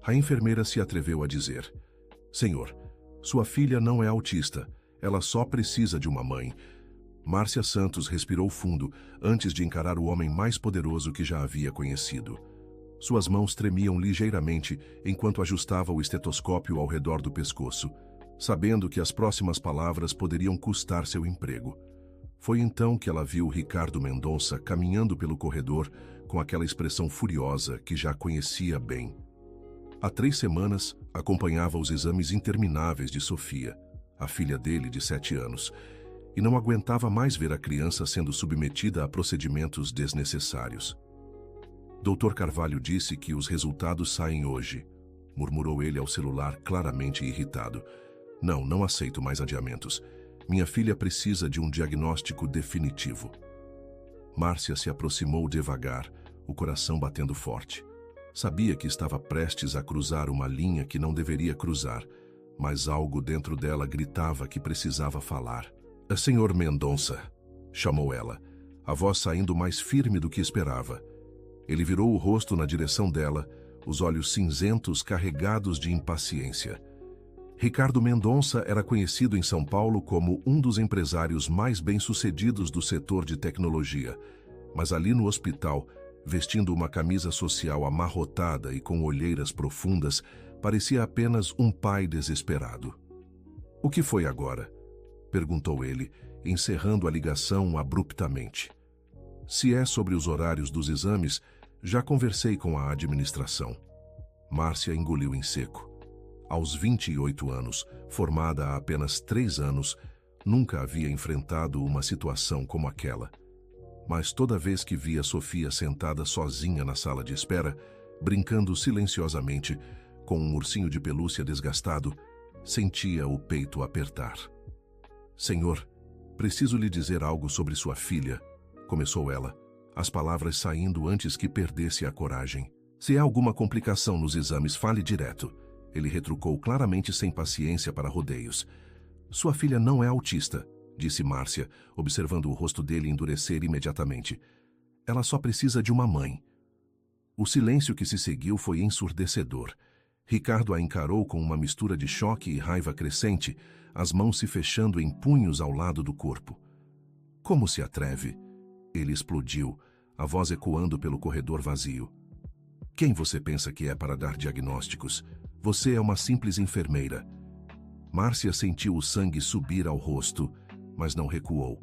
A enfermeira se atreveu a dizer: Senhor, sua filha não é autista, ela só precisa de uma mãe. Márcia Santos respirou fundo antes de encarar o homem mais poderoso que já havia conhecido. Suas mãos tremiam ligeiramente enquanto ajustava o estetoscópio ao redor do pescoço, sabendo que as próximas palavras poderiam custar seu emprego. Foi então que ela viu Ricardo Mendonça caminhando pelo corredor com aquela expressão furiosa que já conhecia bem. Há 3 semanas, acompanhava os exames intermináveis de Sofia, a filha dele de 7 anos, e não aguentava mais ver a criança sendo submetida a procedimentos desnecessários. Dr. Carvalho disse que os resultados saem hoje, murmurou ele ao celular, claramente irritado. Não aceito mais adiamentos. Minha filha precisa de um diagnóstico definitivo. Márcia se aproximou devagar, o coração batendo forte. Sabia que estava prestes a cruzar uma linha que não deveria cruzar, mas algo dentro dela gritava que precisava falar. Senhor Mendonça, chamou ela, a voz saindo mais firme do que esperava. Ele virou o rosto na direção dela, os olhos cinzentos carregados de impaciência. Ricardo Mendonça era conhecido em São Paulo como um dos empresários mais bem-sucedidos do setor de tecnologia, mas ali no hospital, vestindo uma camisa social amarrotada e com olheiras profundas, parecia apenas um pai desesperado. O que foi agora? Perguntou ele, encerrando a ligação abruptamente. Se é sobre os horários dos exames, já conversei com a administração. Márcia engoliu em seco. Aos 28 anos, formada há apenas 3 anos, nunca havia enfrentado uma situação como aquela. Mas toda vez que via Sofia sentada sozinha na sala de espera, brincando silenciosamente com um ursinho de pelúcia desgastado, sentia o peito apertar. Senhor, preciso lhe dizer algo sobre sua filha, começou ela, as palavras saindo antes que perdesse a coragem. Se há alguma complicação nos exames, fale direto. Ele retrucou claramente sem paciência para rodeios. Sua filha não é autista, disse Márcia, observando o rosto dele endurecer imediatamente. Ela só precisa de uma mãe. O silêncio que se seguiu foi ensurdecedor. Ricardo a encarou com uma mistura de choque e raiva crescente, as mãos se fechando em punhos ao lado do corpo. Como se atreve? Ele explodiu, a voz ecoando pelo corredor vazio. Quem você pensa que é para dar diagnósticos? Você é uma simples enfermeira. Márcia sentiu o sangue subir ao rosto, mas não recuou.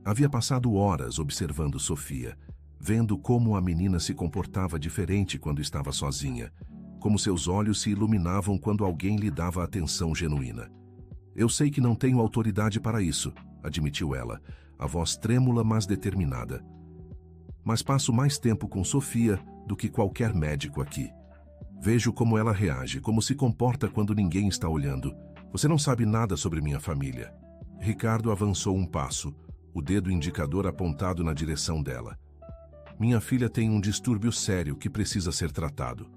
Havia passado horas observando Sofia, vendo como a menina se comportava diferente quando estava sozinha, como seus olhos se iluminavam quando alguém lhe dava atenção genuína. Eu sei que não tenho autoridade para isso, admitiu ela, a voz trêmula mas determinada. Mas passo mais tempo com Sofia do que qualquer médico aqui. Vejo como ela reage, como se comporta quando ninguém está olhando. Você não sabe nada sobre minha família. Ricardo avançou um passo, o dedo indicador apontado na direção dela. Minha filha tem um distúrbio sério que precisa ser tratado.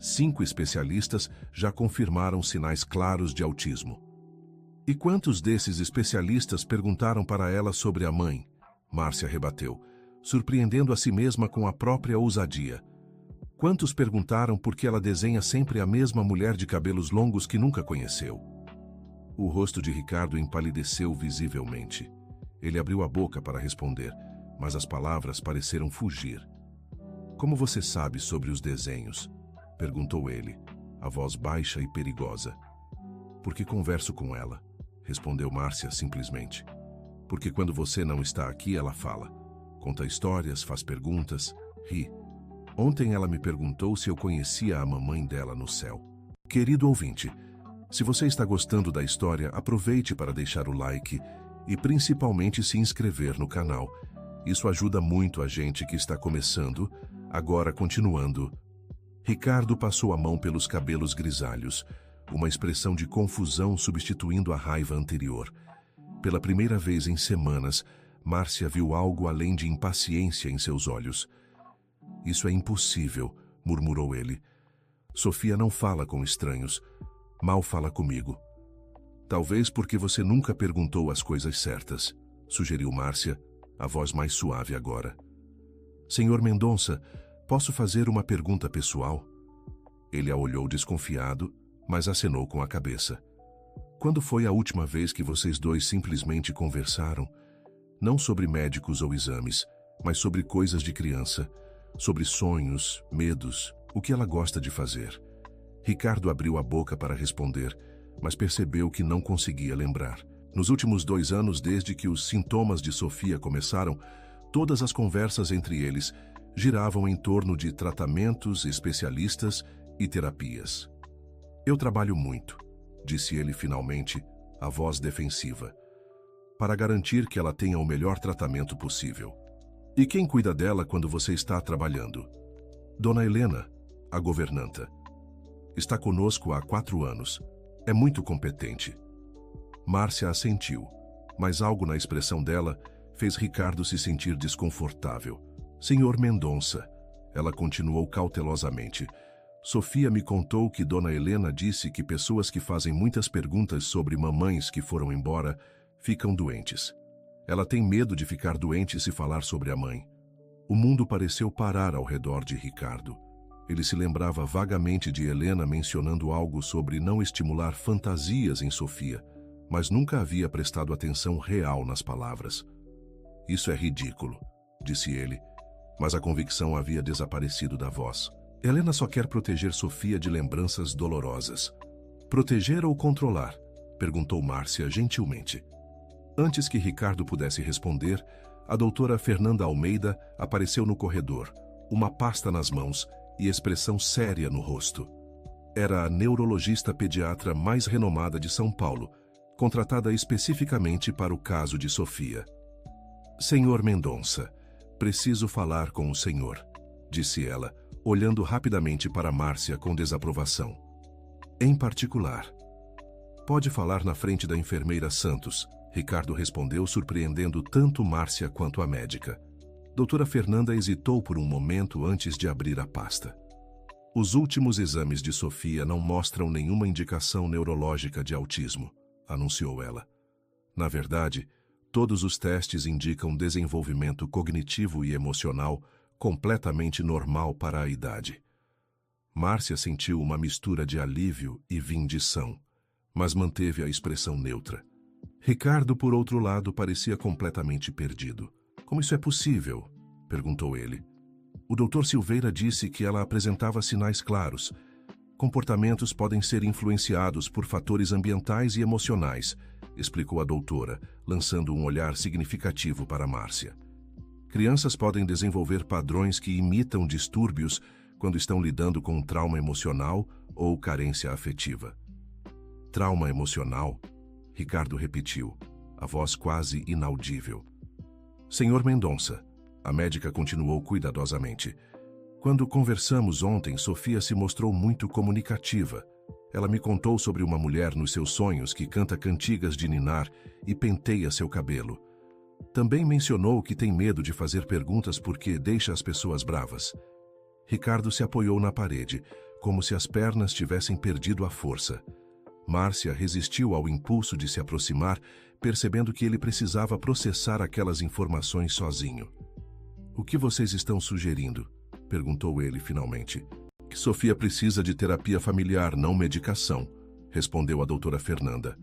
5 especialistas já confirmaram sinais claros de autismo. E quantos desses especialistas perguntaram para ela sobre a mãe? Márcia rebateu, surpreendendo a si mesma com a própria ousadia. Quantos perguntaram por que ela desenha sempre a mesma mulher de cabelos longos que nunca conheceu? O rosto de Ricardo empalideceu visivelmente. Ele abriu a boca para responder, mas as palavras pareceram fugir. Como você sabe sobre os desenhos? Perguntou ele, a voz baixa e perigosa. Porque converso com ela, respondeu Márcia simplesmente. Porque quando você não está aqui, ela fala. Conta histórias, faz perguntas, ri. Ontem ela me perguntou se eu conhecia a mamãe dela no céu. Querido ouvinte, se você está gostando da história, aproveite para deixar o like e principalmente se inscrever no canal. Isso ajuda muito a gente que está começando, agora continuando. Ricardo passou a mão pelos cabelos grisalhos, uma expressão de confusão substituindo a raiva anterior. Pela primeira vez em semanas, Márcia viu algo além de impaciência em seus olhos. Isso é impossível, murmurou ele. Sofia não fala com estranhos. Mal fala comigo. Talvez porque você nunca perguntou as coisas certas, sugeriu Márcia, a voz mais suave agora. Senhor Mendonça, posso fazer uma pergunta pessoal? Ele a olhou desconfiado, mas acenou com a cabeça. Quando foi a última vez que vocês dois simplesmente conversaram? Não sobre médicos ou exames, mas sobre coisas de criança, sobre sonhos, medos, o que ela gosta de fazer. Ricardo abriu a boca para responder, mas percebeu que não conseguia lembrar. Nos últimos 2 anos, desde que os sintomas de Sofia começaram, todas as conversas entre eles giravam em torno de tratamentos, especialistas e terapias. Eu trabalho muito, disse ele finalmente, a voz defensiva, para garantir que ela tenha o melhor tratamento possível. E quem cuida dela quando você está trabalhando? Dona Helena, a governanta. Está conosco há 4 anos. É muito competente. Márcia assentiu, mas algo na expressão dela fez Ricardo se sentir desconfortável. Senhor Mendonça, ela continuou cautelosamente. Sofia me contou que Dona Helena disse que pessoas que fazem muitas perguntas sobre mamães que foram embora ficam doentes. Ela tem medo de ficar doente se falar sobre a mãe. O mundo pareceu parar ao redor de Ricardo. Ele se lembrava vagamente de Helena mencionando algo sobre não estimular fantasias em Sofia, mas nunca havia prestado atenção real nas palavras. Isso é ridículo, disse ele, mas a convicção havia desaparecido da voz. Helena só quer proteger Sofia de lembranças dolorosas. Proteger ou controlar? Perguntou Márcia gentilmente. Antes que Ricardo pudesse responder, a doutora Fernanda Almeida apareceu no corredor, uma pasta nas mãos e expressão séria no rosto. Era a neurologista pediatra mais renomada de São Paulo, contratada especificamente para o caso de Sofia. Senhor Mendonça, preciso falar com o senhor, disse ela, olhando rapidamente para Márcia com desaprovação. Em particular. Pode falar na frente da enfermeira Santos, Ricardo respondeu, surpreendendo tanto Márcia quanto a médica. Doutora Fernanda hesitou por um momento antes de abrir a pasta. Os últimos exames de Sofia não mostram nenhuma indicação neurológica de autismo, anunciou ela. Na verdade, todos os testes indicam desenvolvimento cognitivo e emocional completamente normal para a idade. Márcia sentiu uma mistura de alívio e vindição, mas manteve a expressão neutra. Ricardo, por outro lado, parecia completamente perdido. Como isso é possível? Perguntou ele. O Dr. Silveira disse que ela apresentava sinais claros. Comportamentos podem ser influenciados por fatores ambientais e emocionais, explicou a doutora, lançando um olhar significativo para Márcia. Crianças podem desenvolver padrões que imitam distúrbios quando estão lidando com trauma emocional ou carência afetiva. Trauma emocional? Ricardo repetiu, a voz quase inaudível. Senhor Mendonça, a médica continuou cuidadosamente. Quando conversamos ontem, Sofia se mostrou muito comunicativa. Ela me contou sobre uma mulher nos seus sonhos que canta cantigas de ninar e penteia seu cabelo. Também mencionou que tem medo de fazer perguntas porque deixa as pessoas bravas. Ricardo se apoiou na parede, como se as pernas tivessem perdido a força. Márcia resistiu ao impulso de se aproximar, percebendo que ele precisava processar aquelas informações sozinho. O que vocês estão sugerindo? Perguntou ele finalmente. Que Sofia precisa de terapia familiar, não medicação, respondeu a doutora Fernanda.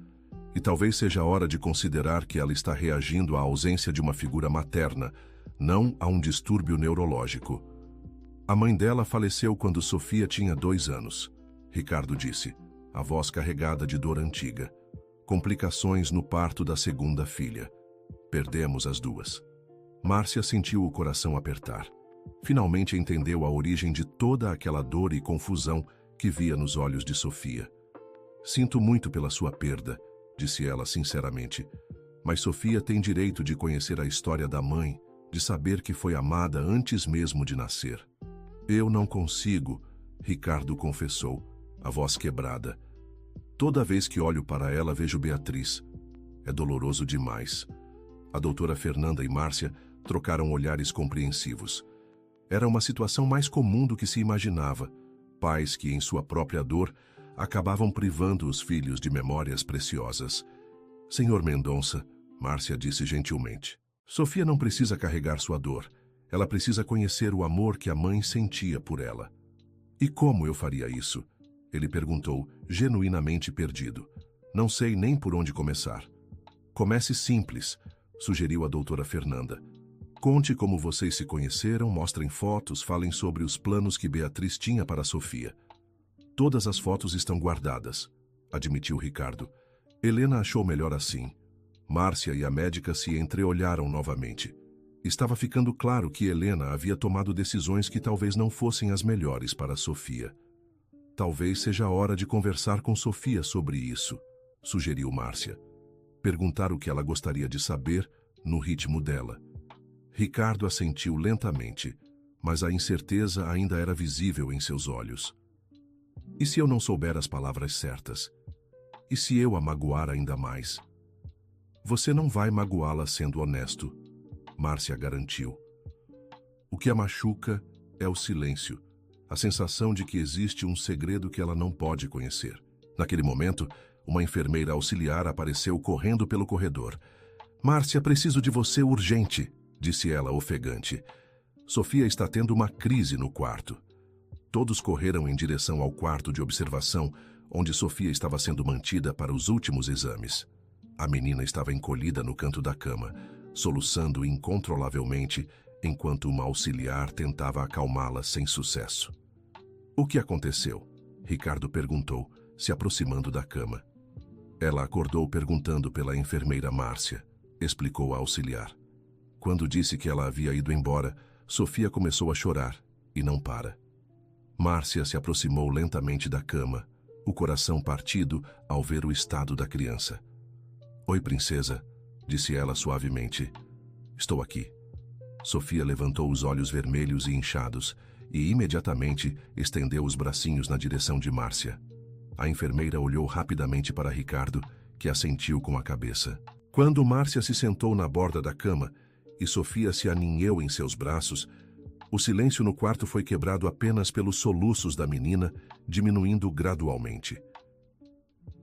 E talvez seja a hora de considerar que ela está reagindo à ausência de uma figura materna, não a um distúrbio neurológico. A mãe dela faleceu quando Sofia tinha 2 anos, Ricardo disse, a voz carregada de dor antiga. Complicações no parto da segunda filha. Perdemos as 2. Márcia sentiu o coração apertar. Finalmente entendeu a origem de toda aquela dor e confusão que via nos olhos de Sofia. Sinto muito pela sua perda, disse ela sinceramente, mas Sofia tem direito de conhecer a história da mãe, de saber que foi amada antes mesmo de nascer. Eu não consigo, Ricardo confessou, a voz quebrada. Toda vez que olho para ela vejo Beatriz. É doloroso demais. A doutora Fernanda e Márcia trocaram olhares compreensivos. Era uma situação mais comum do que se imaginava. Pais que, em sua própria dor, acabavam privando os filhos de memórias preciosas. Senhor Mendonça, Márcia disse gentilmente, Sofia não precisa carregar sua dor. Ela precisa conhecer o amor que a mãe sentia por ela. E como eu faria isso? Ele perguntou, genuinamente perdido. Não sei nem por onde começar. Comece simples, sugeriu a doutora Fernanda. Conte como vocês se conheceram, mostrem fotos, falem sobre os planos que Beatriz tinha para Sofia. Todas as fotos estão guardadas, admitiu Ricardo. Helena achou melhor assim. Márcia e a médica se entreolharam novamente. Estava ficando claro que Helena havia tomado decisões que talvez não fossem as melhores para Sofia. Talvez seja a hora de conversar com Sofia sobre isso, sugeriu Márcia. Perguntar o que ela gostaria de saber no ritmo dela. Ricardo assentiu lentamente, mas a incerteza ainda era visível em seus olhos. E se eu não souber as palavras certas? E se eu a magoar ainda mais? Você não vai magoá-la sendo honesto, Márcia garantiu. O que a machuca é o silêncio, a sensação de que existe um segredo que ela não pode conhecer. Naquele momento, uma enfermeira auxiliar apareceu correndo pelo corredor. Márcia, preciso de você urgente, disse ela ofegante. Sofia está tendo uma crise no quarto. Todos correram em direção ao quarto de observação, onde Sofia estava sendo mantida para os últimos exames. A menina estava encolhida no canto da cama, soluçando incontrolavelmente, enquanto uma auxiliar tentava acalmá-la sem sucesso. O que aconteceu? Ricardo perguntou, se aproximando da cama. Ela acordou perguntando pela enfermeira Márcia, explicou a auxiliar. Quando disse que ela havia ido embora, Sofia começou a chorar, e não para. Márcia se aproximou lentamente da cama, o coração partido ao ver o estado da criança. Oi, princesa, disse ela suavemente. Estou aqui. Sofia levantou os olhos vermelhos e inchados e imediatamente estendeu os bracinhos na direção de Márcia. A enfermeira olhou rapidamente para Ricardo, que assentiu com a cabeça. Quando Márcia se sentou na borda da cama e Sofia se aninhou em seus braços, o silêncio no quarto foi quebrado apenas pelos soluços da menina, diminuindo gradualmente.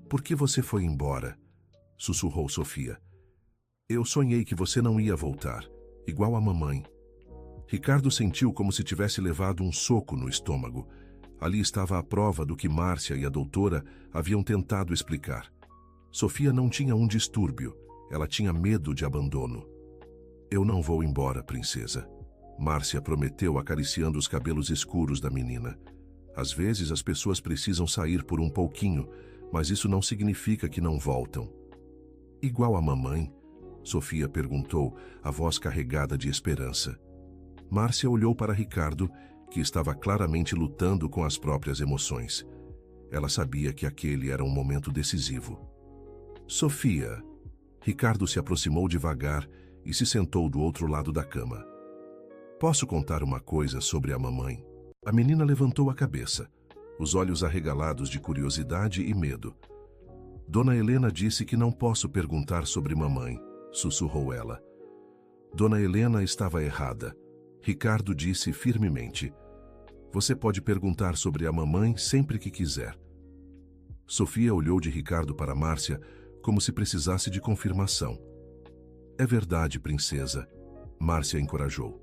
Por que você foi embora? Sussurrou Sofia. Eu sonhei que você não ia voltar, igual a mamãe. Ricardo sentiu como se tivesse levado um soco no estômago. Ali estava a prova do que Márcia e a doutora haviam tentado explicar. Sofia não tinha um distúrbio, ela tinha medo de abandono. Eu não vou embora, princesa. Márcia prometeu, acariciando os cabelos escuros da menina. Às vezes as pessoas precisam sair por um pouquinho, mas isso não significa que não voltam. Igual a mamãe? Sofia perguntou, a voz carregada de esperança. Márcia olhou para Ricardo, que estava claramente lutando com as próprias emoções. Ela sabia que aquele era um momento decisivo. Sofia. Ricardo se aproximou devagar e se sentou do outro lado da cama. Posso contar uma coisa sobre a mamãe? A menina levantou a cabeça, os olhos arregalados de curiosidade e medo. Dona Helena disse que não posso perguntar sobre mamãe, sussurrou ela. Dona Helena estava errada. Ricardo disse firmemente. Você pode perguntar sobre a mamãe sempre que quiser. Sofia olhou de Ricardo para Márcia como se precisasse de confirmação. É verdade, princesa, Márcia encorajou.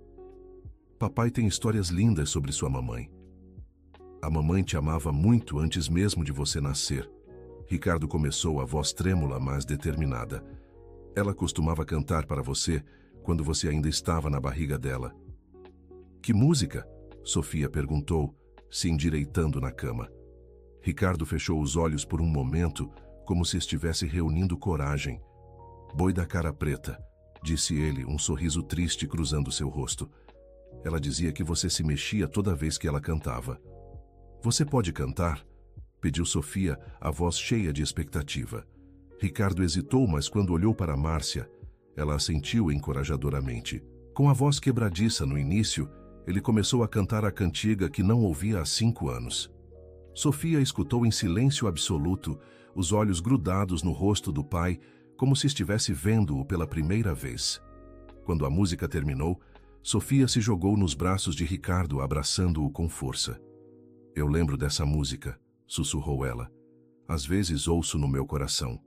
Papai tem histórias lindas sobre sua mamãe. A mamãe te amava muito antes mesmo de você nascer. Ricardo começou, a voz trêmula, mas determinada. Ela costumava cantar para você quando você ainda estava na barriga dela. Que música? Sofia perguntou, se endireitando na cama. Ricardo fechou os olhos por um momento, como se estivesse reunindo coragem. Boi da cara preta, disse ele, um sorriso triste cruzando seu rosto. Ela dizia que você se mexia toda vez que ela cantava. Você pode cantar? Pediu Sofia, a voz cheia de expectativa. Ricardo hesitou, mas quando olhou para Márcia, ela assentiu encorajadoramente. Com a voz quebradiça no início, ele começou a cantar a cantiga que não ouvia há 5 anos. Sofia escutou em silêncio absoluto, os olhos grudados no rosto do pai, como se estivesse vendo-o pela primeira vez. Quando a música terminou, Sofia se jogou nos braços de Ricardo, abraçando-o com força. Eu lembro dessa música, sussurrou ela. Às vezes ouço no meu coração.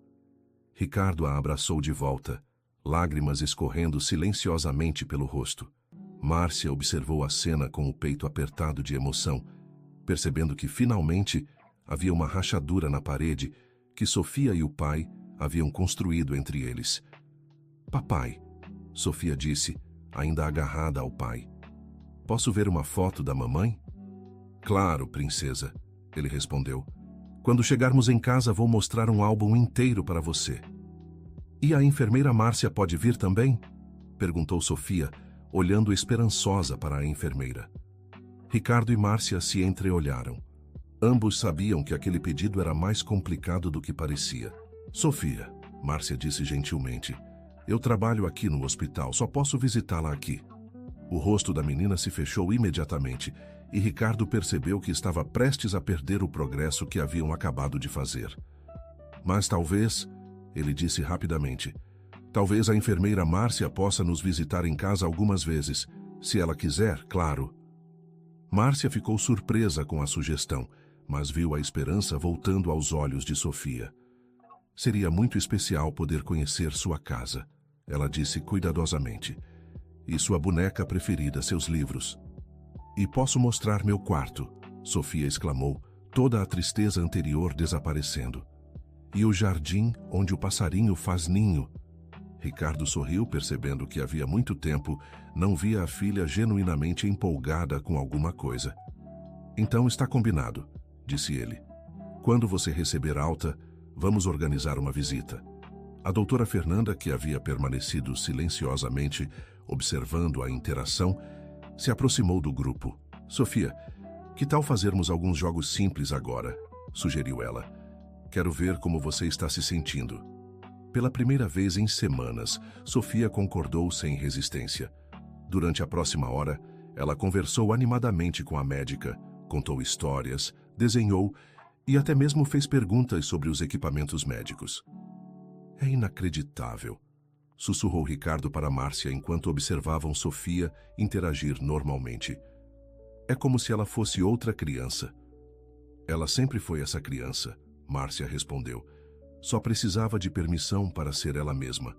Ricardo a abraçou de volta, lágrimas escorrendo silenciosamente pelo rosto. Márcia observou a cena com o peito apertado de emoção. percebendo que, finalmente, havia uma rachadura na parede que Sofia e o pai haviam construído entre eles. Papai, Sofia disse, ainda agarrada ao pai. Posso ver uma foto da mamãe? Claro, princesa, ele respondeu. Quando chegarmos em casa vou mostrar um álbum inteiro para você. E a enfermeira Márcia pode vir também? Perguntou Sofia, olhando esperançosa para a enfermeira. Ricardo e Márcia se entreolharam. Ambos sabiam que aquele pedido era mais complicado do que parecia. Sofia, Márcia disse gentilmente, eu trabalho aqui no hospital, só posso visitá-la aqui. O rosto da menina se fechou imediatamente e Ricardo percebeu que estava prestes a perder o progresso que haviam acabado de fazer. Mas talvez, ele disse rapidamente, talvez a enfermeira Márcia possa nos visitar em casa algumas vezes, se ela quiser, claro. Márcia ficou surpresa com a sugestão, mas viu a esperança voltando aos olhos de Sofia. Seria muito especial poder conhecer sua casa, ela disse cuidadosamente. E sua boneca preferida, seus livros. E posso mostrar meu quarto, Sofia exclamou, toda a tristeza anterior desaparecendo. E o jardim onde o passarinho faz ninho. Ricardo sorriu, percebendo que havia muito tempo não via a filha genuinamente empolgada com alguma coisa. Então está combinado, disse ele. Quando você receber alta, vamos organizar uma visita. A doutora Fernanda, que havia permanecido silenciosamente, observando a interação, se aproximou do grupo. Sofia, que tal fazermos alguns jogos simples agora? Sugeriu ela. Quero ver como você está se sentindo. Pela primeira vez em semanas, Sofia concordou sem resistência. Durante a próxima hora, ela conversou animadamente com a médica, contou histórias, desenhou e até mesmo fez perguntas sobre os equipamentos médicos. É inacreditável, sussurrou Ricardo para Márcia enquanto observavam Sofia interagir normalmente. É como se ela fosse outra criança. Ela sempre foi essa criança, Márcia respondeu. Só precisava de permissão para ser ela mesma.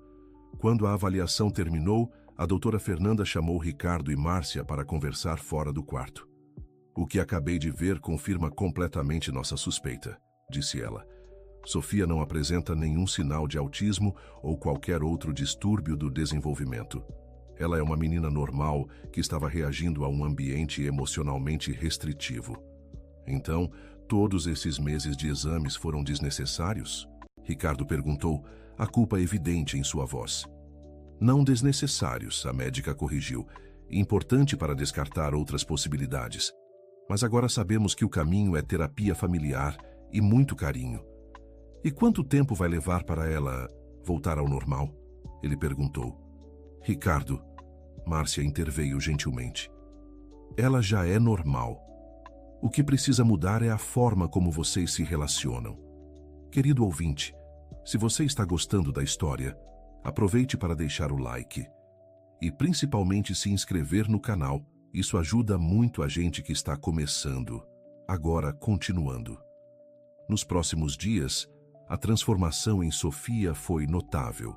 Quando a avaliação terminou, a doutora Fernanda chamou Ricardo e Márcia para conversar fora do quarto. O que acabei de ver confirma completamente nossa suspeita, disse ela. Sofia não apresenta nenhum sinal de autismo ou qualquer outro distúrbio do desenvolvimento. Ela é uma menina normal que estava reagindo a um ambiente emocionalmente restritivo. Então, todos esses meses de exames foram desnecessários? Ricardo perguntou, a culpa evidente em sua voz. Não desnecessários, a médica corrigiu. Importante para descartar outras possibilidades. Mas agora sabemos que o caminho é terapia familiar e muito carinho. E quanto tempo vai levar para ela voltar ao normal? Ele perguntou. Ricardo, Márcia interveio gentilmente. Ela já é normal. O que precisa mudar é a forma como vocês se relacionam. Querido ouvinte, se você está gostando da história, aproveite para deixar o like. E principalmente se inscrever no canal. Isso ajuda muito a gente que está começando. Agora, continuando. Nos próximos dias, a transformação em Sofia foi notável.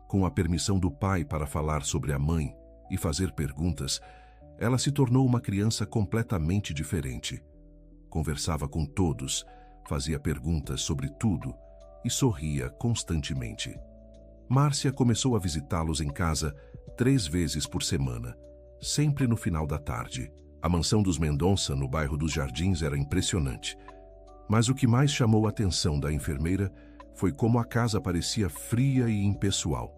Com a permissão do pai para falar sobre a mãe e fazer perguntas, ela se tornou uma criança completamente diferente. Conversava com todos, fazia perguntas sobre tudo e sorria constantemente. Márcia começou a visitá-los em casa 3 vezes por semana, sempre no final da tarde. A mansão dos Mendonça, no bairro dos Jardins, era impressionante. Mas o que mais chamou a atenção da enfermeira foi como a casa parecia fria e impessoal.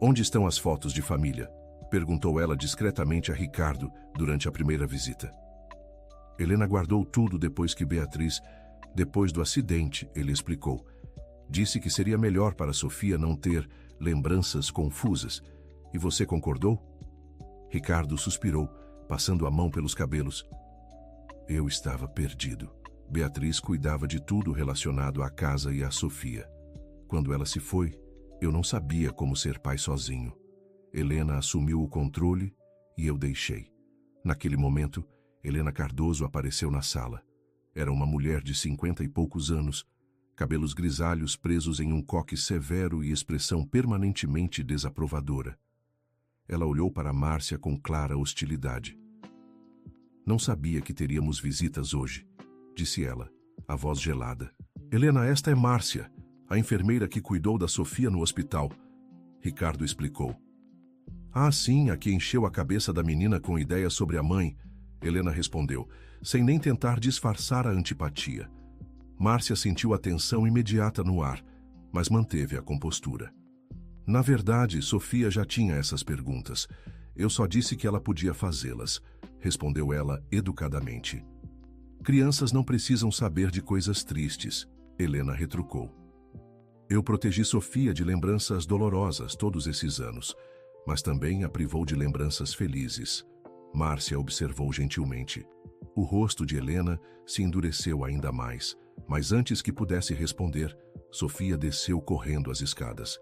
Onde estão as fotos de família? Perguntou ela discretamente a Ricardo durante a primeira visita. Helena guardou tudo depois que Beatriz, depois do acidente, ele explicou. Disse que seria melhor para Sofia não ter lembranças confusas. E você concordou? Ricardo suspirou, passando a mão pelos cabelos. Eu estava perdido. Beatriz cuidava de tudo relacionado à casa e à Sofia. Quando ela se foi, eu não sabia como ser pai sozinho. Helena assumiu o controle e eu deixei. Naquele momento, Helena Cardoso apareceu na sala. Era uma mulher de 50 e poucos anos, cabelos grisalhos presos em um coque severo e expressão permanentemente desaprovadora. Ela olhou para Márcia com clara hostilidade. Não sabia que teríamos visitas hoje, disse ela, a voz gelada. Helena, esta é Márcia, a enfermeira que cuidou da Sofia no hospital. Ricardo explicou. Ah, sim, a que encheu a cabeça da menina com ideias sobre a mãe, Helena respondeu, sem nem tentar disfarçar a antipatia. Márcia sentiu a tensão imediata no ar, mas manteve a compostura. Na verdade, Sofia já tinha essas perguntas. Eu só disse que ela podia fazê-las, respondeu ela educadamente. Crianças não precisam saber de coisas tristes, Helena retrucou. Eu protegi Sofia de lembranças dolorosas todos esses anos, mas também a privou de lembranças felizes. Márcia observou gentilmente. O rosto de Helena se endureceu ainda mais, mas antes que pudesse responder, Sofia desceu correndo as escadas.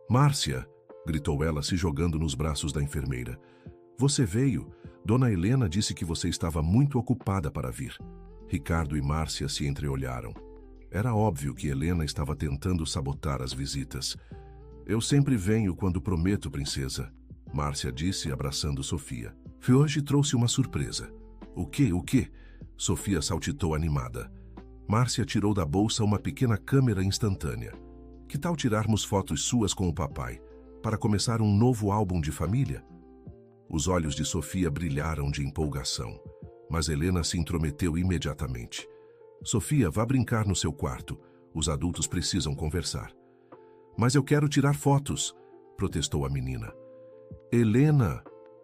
Márcia, gritou ela se jogando nos braços da enfermeira. Você veio? Dona Helena disse que você estava muito ocupada para vir. Ricardo e Márcia se entreolharam. Era óbvio que Helena estava tentando sabotar as visitas. Eu sempre venho quando prometo, princesa, Márcia disse, abraçando Sofia. Hoje trouxe uma surpresa. O quê? O quê? Sofia saltitou animada. Márcia tirou da bolsa uma pequena câmera instantânea. Que tal tirarmos fotos suas com o papai, para começar um novo álbum de família? Os olhos de Sofia brilharam de empolgação, mas Helena se intrometeu imediatamente. Sofia, vá brincar no seu quarto. Os adultos precisam conversar. Mas eu quero tirar fotos, protestou a menina. Helena!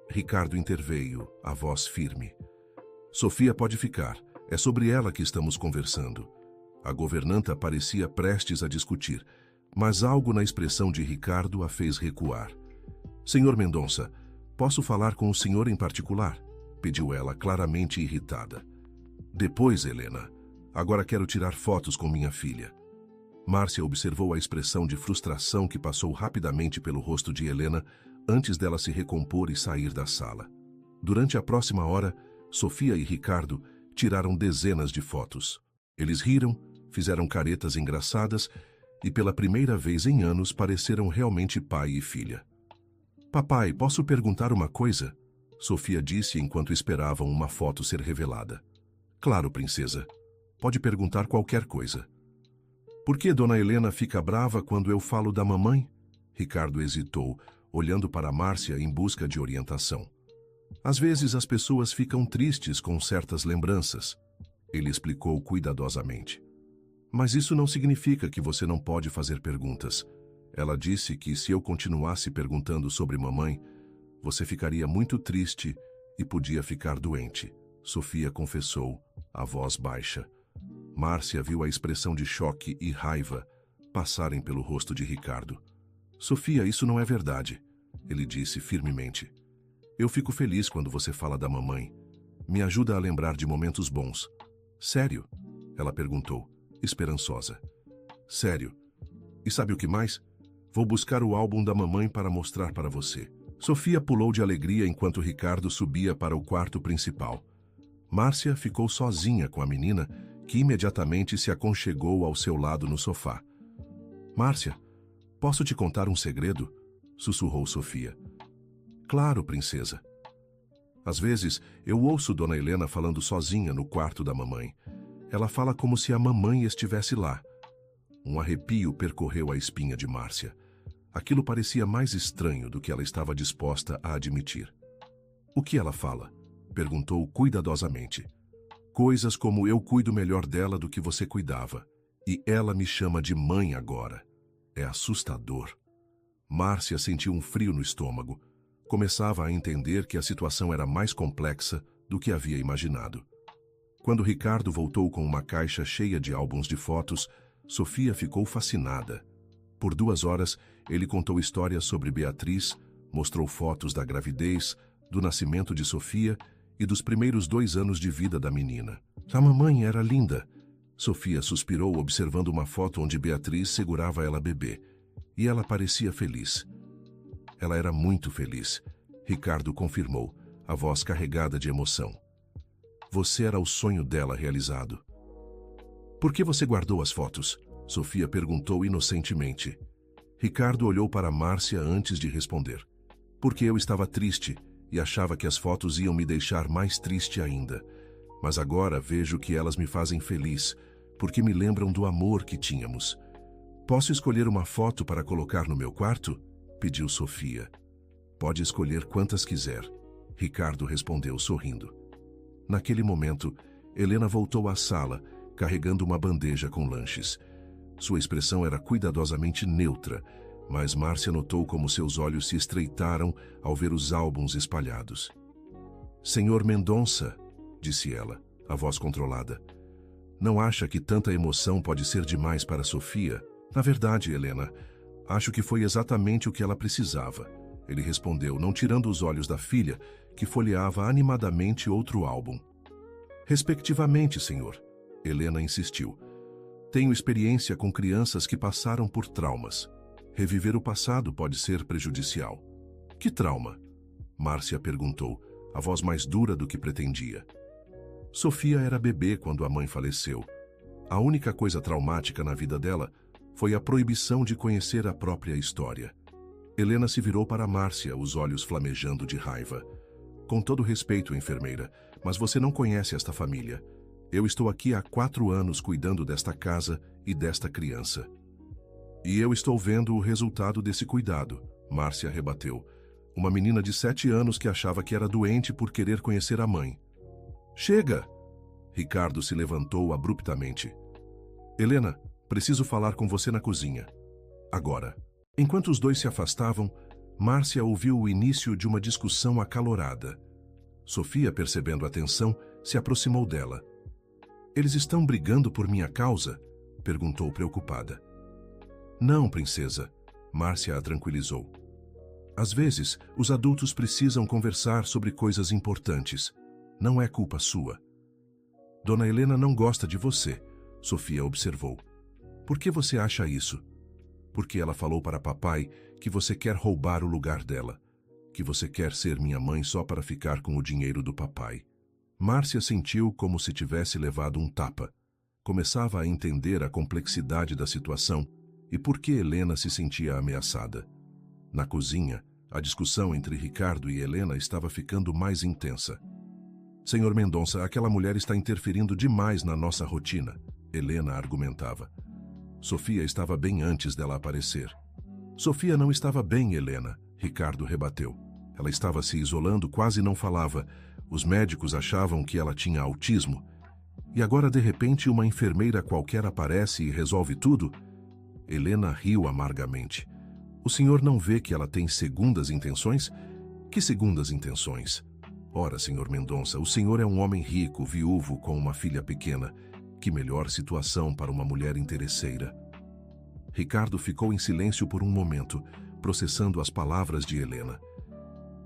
Ricardo interveio, a voz firme. Sofia pode ficar. É sobre ela que estamos conversando. A governanta parecia prestes a discutir, mas algo na expressão de Ricardo a fez recuar. Senhor Mendonça, posso falar com o senhor em particular? Pediu ela, claramente irritada. Depois, Helena. Agora quero tirar fotos com minha filha. Márcia observou a expressão de frustração que passou rapidamente pelo rosto de Helena antes dela se recompor e sair da sala. Durante a próxima hora, Sofia e Ricardo tiraram dezenas de fotos. Eles riram, fizeram caretas engraçadas e pela primeira vez em anos pareceram realmente pai e filha. Papai, posso perguntar uma coisa? Sofia disse enquanto esperavam uma foto ser revelada. Claro, princesa. Pode perguntar qualquer coisa. Por que Dona Helena fica brava quando eu falo da mamãe? Ricardo hesitou, olhando para Márcia em busca de orientação. Às vezes as pessoas ficam tristes com certas lembranças, ele explicou cuidadosamente. Mas isso não significa que você não pode fazer perguntas. Ela disse que se eu continuasse perguntando sobre mamãe, você ficaria muito triste e podia ficar doente, Sofia confessou, a voz baixa. Márcia viu a expressão de choque e raiva passarem pelo rosto de Ricardo. Sofia, isso não é verdade, ele disse firmemente. Eu fico feliz quando você fala da mamãe. Me ajuda a lembrar de momentos bons. Sério? Ela perguntou, esperançosa. Sério. E sabe o que mais? Vou buscar o álbum da mamãe para mostrar para você. Sofia pulou de alegria enquanto Ricardo subia para o quarto principal. Márcia ficou sozinha com a menina, que imediatamente se aconchegou ao seu lado no sofá. Márcia, posso te contar um segredo? Sussurrou Sofia. Claro, princesa. Às vezes, eu ouço Dona Helena falando sozinha no quarto da mamãe. Ela fala como se a mamãe estivesse lá. Um arrepio percorreu a espinha de Márcia. Aquilo parecia mais estranho do que ela estava disposta a admitir. O que ela fala? Perguntou cuidadosamente. Coisas como eu cuido melhor dela do que você cuidava. E ela me chama de mãe agora. É assustador. Márcia sentiu um frio no estômago. Começava a entender que a situação era mais complexa do que havia imaginado. Quando Ricardo voltou com uma caixa cheia de álbuns de fotos, Sofia ficou fascinada. Por 2 horas, ele contou histórias sobre Beatriz, mostrou fotos da gravidez, do nascimento de Sofia e dos primeiros 2 anos de vida da menina. A mamãe era linda. Sofia suspirou observando uma foto onde Beatriz segurava ela bebê. E ela parecia feliz. Ela era muito feliz. Ricardo confirmou, a voz carregada de emoção. Você era o sonho dela realizado. Por que você guardou as fotos? Sofia perguntou inocentemente. Ricardo olhou para Márcia antes de responder. Porque eu estava triste. e achava que as fotos iam me deixar mais triste ainda. Mas agora vejo que elas me fazem feliz, porque me lembram do amor que tínhamos. Posso escolher uma foto para colocar no meu quarto? Pediu Sofia. Pode escolher quantas quiser, Ricardo respondeu sorrindo. Naquele momento, Helena voltou à sala, carregando uma bandeja com lanches. Sua expressão era cuidadosamente neutra, mas Márcia notou como seus olhos se estreitaram ao ver os álbuns espalhados. Senhor Mendonça, disse ela, a voz controlada. Não acha que tanta emoção pode ser demais para Sofia? Na verdade, Helena, acho que foi exatamente o que ela precisava. Ele respondeu, não tirando os olhos da filha, que folheava animadamente outro álbum. Respectivamente, senhor, Helena insistiu. Tenho experiência com crianças que passaram por traumas. Reviver o passado pode ser prejudicial. Que trauma? Márcia perguntou, a voz mais dura do que pretendia. Sofia era bebê quando a mãe faleceu. A única coisa traumática na vida dela foi a proibição de conhecer a própria história. Helena se virou para Márcia, os olhos flamejando de raiva. Com todo respeito, enfermeira, mas você não conhece esta família. Eu estou aqui há 4 anos cuidando desta casa e desta criança. E eu estou vendo o resultado desse cuidado, Márcia rebateu. Uma menina de 7 anos que achava que era doente por querer conhecer a mãe. Chega! Ricardo se levantou abruptamente. Helena, preciso falar com você na cozinha. Agora. Enquanto os dois se afastavam, Márcia ouviu o início de uma discussão acalorada. Sofia, percebendo a tensão, se aproximou dela. Eles estão brigando por minha causa? Perguntou preocupada. Não, princesa, Márcia a tranquilizou. Às vezes, os adultos precisam conversar sobre coisas importantes. Não é culpa sua. Dona Helena não gosta de você, Sofia observou. Por que você acha isso? Porque ela falou para papai que você quer roubar o lugar dela, que você quer ser minha mãe só para ficar com o dinheiro do papai. Márcia sentiu como se tivesse levado um tapa. Começava a entender a complexidade da situação e por que Helena se sentia ameaçada. Na cozinha, a discussão entre Ricardo e Helena estava ficando mais intensa. Senhor Mendonça, aquela mulher está interferindo demais na nossa rotina, Helena argumentava. Sofia estava bem antes dela aparecer. Sofia não estava bem, Helena, Ricardo rebateu. Ela estava se isolando, quase não falava. Os médicos achavam que ela tinha autismo. E agora, de repente, uma enfermeira qualquer aparece e resolve tudo? Helena riu amargamente. O senhor não vê que ela tem segundas intenções? Que segundas intenções? Ora, senhor Mendonça, o senhor é um homem rico, viúvo, com uma filha pequena. Que melhor situação para uma mulher interesseira. Ricardo ficou em silêncio por um momento, processando as palavras de Helena.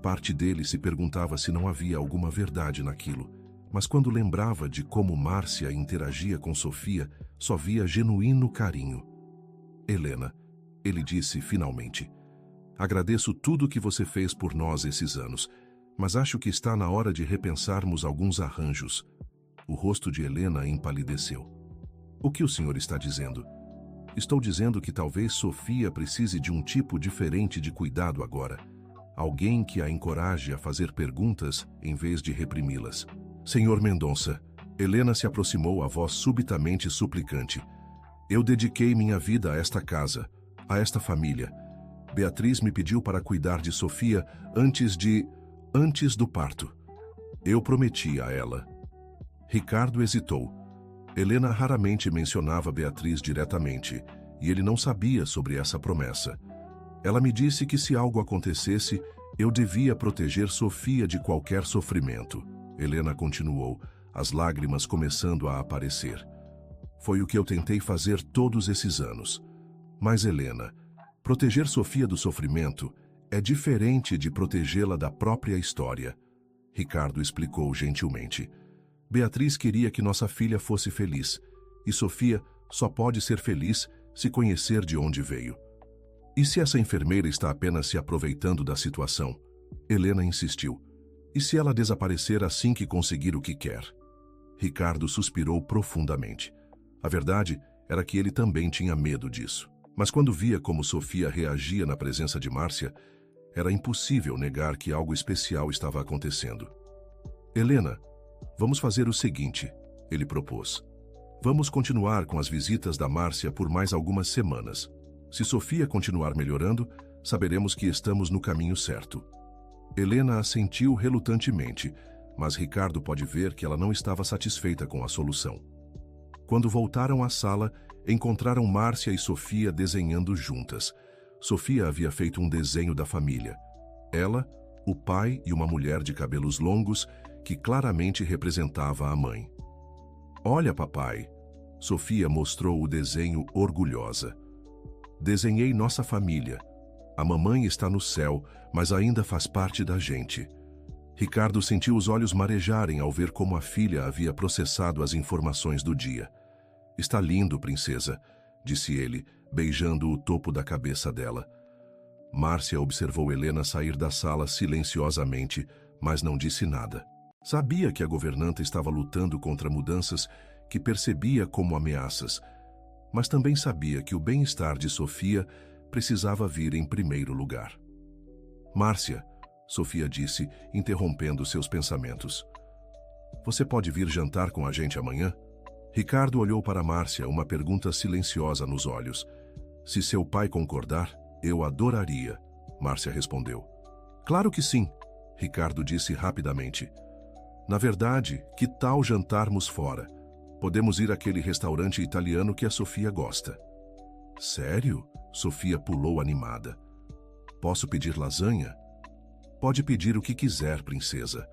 Parte dele se perguntava se não havia alguma verdade naquilo, mas quando lembrava de como Márcia interagia com Sofia, só via genuíno carinho. Helena, ele disse finalmente, agradeço tudo que você fez por nós esses anos, mas acho que está na hora de repensarmos alguns arranjos. O rosto de Helena empalideceu. O que o senhor está dizendo? Estou dizendo que talvez Sofia precise de um tipo diferente de cuidado agora. Alguém que a encoraje a fazer perguntas em vez de reprimi-las. Senhor Mendonça, Helena se aproximou, a voz subitamente suplicante. Eu dediquei minha vida a esta casa, a esta família. Beatriz me pediu para cuidar de Sofia antes do parto. Eu prometi a ela. Ricardo hesitou. Helena raramente mencionava Beatriz diretamente, e ele não sabia sobre essa promessa. Ela me disse que se algo acontecesse, eu devia proteger Sofia de qualquer sofrimento. Helena continuou, as lágrimas começando a aparecer. Foi o que eu tentei fazer todos esses anos. Mas, Helena, proteger Sofia do sofrimento é diferente de protegê-la da própria história. Ricardo explicou gentilmente. Beatriz queria que nossa filha fosse feliz, e Sofia só pode ser feliz se conhecer de onde veio. E se essa enfermeira está apenas se aproveitando da situação? Helena insistiu. E se ela desaparecer assim que conseguir o que quer? Ricardo suspirou profundamente. A verdade era que ele também tinha medo disso. Mas quando via como Sofia reagia na presença de Márcia, Era impossível negar que algo especial estava acontecendo. Helena, vamos fazer o seguinte, ele propôs. Vamos continuar com as visitas da Márcia por mais algumas semanas. Se Sofia continuar melhorando, saberemos que estamos no caminho certo. Helena assentiu relutantemente, mas Ricardo pode ver que ela não estava satisfeita com a solução. Quando voltaram à sala, encontraram Márcia e Sofia desenhando juntas. Sofia havia feito um desenho da família. Ela, o pai e uma mulher de cabelos longos que claramente representava a mãe. Olha, papai. Sofia mostrou o desenho orgulhosa. Desenhei nossa família. A mamãe está no céu, mas ainda faz parte da gente. Ricardo sentiu os olhos marejarem ao ver como a filha havia processado as informações do dia. Está lindo, princesa, disse ele, beijando o topo da cabeça dela. Márcia observou Helena sair da sala silenciosamente, mas não disse nada. Sabia que a governanta estava lutando contra mudanças que percebia como ameaças, mas também sabia que o bem-estar de Sofia precisava vir em primeiro lugar. Márcia, Sofia disse, interrompendo seus pensamentos. Você pode vir jantar com a gente amanhã? Ricardo olhou para Márcia, uma pergunta silenciosa nos olhos. Se seu pai concordar, eu adoraria, Márcia respondeu. Claro que sim, Ricardo disse rapidamente. Na verdade, que tal jantarmos fora? Podemos ir àquele restaurante italiano que a Sofia gosta. Sério? Sofia pulou animada. Posso pedir lasanha? Pode pedir o que quiser, princesa.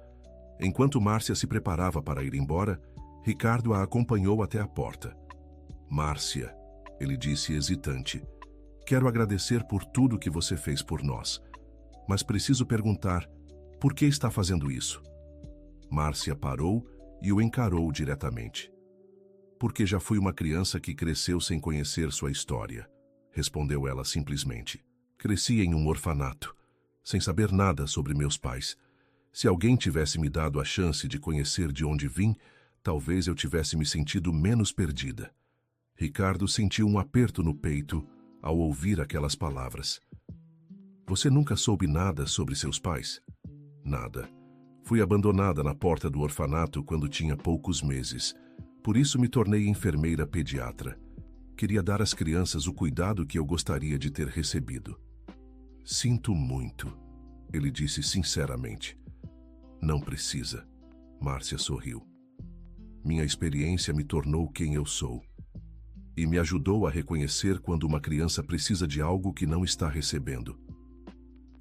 Enquanto Márcia se preparava para ir embora, Ricardo a acompanhou até a porta. Márcia, ele disse hesitante, quero agradecer por tudo que você fez por nós, mas preciso perguntar, por que está fazendo isso? Márcia parou e o encarou diretamente. Porque já fui uma criança que cresceu sem conhecer sua história, respondeu ela simplesmente. Cresci em um orfanato, sem saber nada sobre meus pais. Se alguém tivesse me dado a chance de conhecer de onde vim, talvez eu tivesse me sentido menos perdida. Ricardo sentiu um aperto no peito ao ouvir aquelas palavras. Você nunca soube nada sobre seus pais? Nada. Fui abandonada na porta do orfanato quando tinha poucos meses. Por isso me tornei enfermeira pediatra. Queria dar às crianças o cuidado que eu gostaria de ter recebido. Sinto muito, ele disse sinceramente. Não precisa. Márcia sorriu. Minha experiência me tornou quem eu sou. E me ajudou a reconhecer quando uma criança precisa de algo que não está recebendo.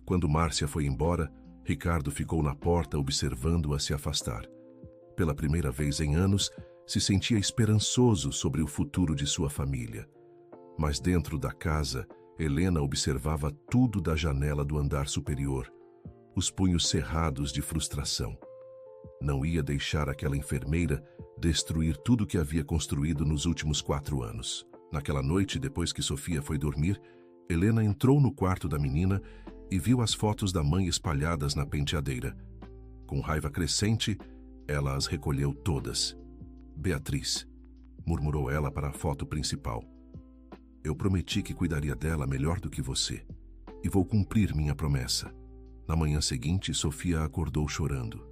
Quando Márcia foi embora, Ricardo ficou na porta observando-a se afastar. Pela primeira vez em anos, se sentia esperançoso sobre o futuro de sua família. Mas dentro da casa, Helena observava tudo da janela do andar superior, os punhos cerrados de frustração. Não ia deixar aquela enfermeira destruir tudo que havia construído nos últimos 4 anos. Naquela noite, depois que Sofia foi dormir, Helena entrou no quarto da menina e viu as fotos da mãe espalhadas na penteadeira. Com raiva crescente, ela as recolheu todas. Beatriz, murmurou ela para a foto principal. Eu prometi que cuidaria dela melhor do que você, e vou cumprir minha promessa. Na manhã seguinte, Sofia acordou chorando.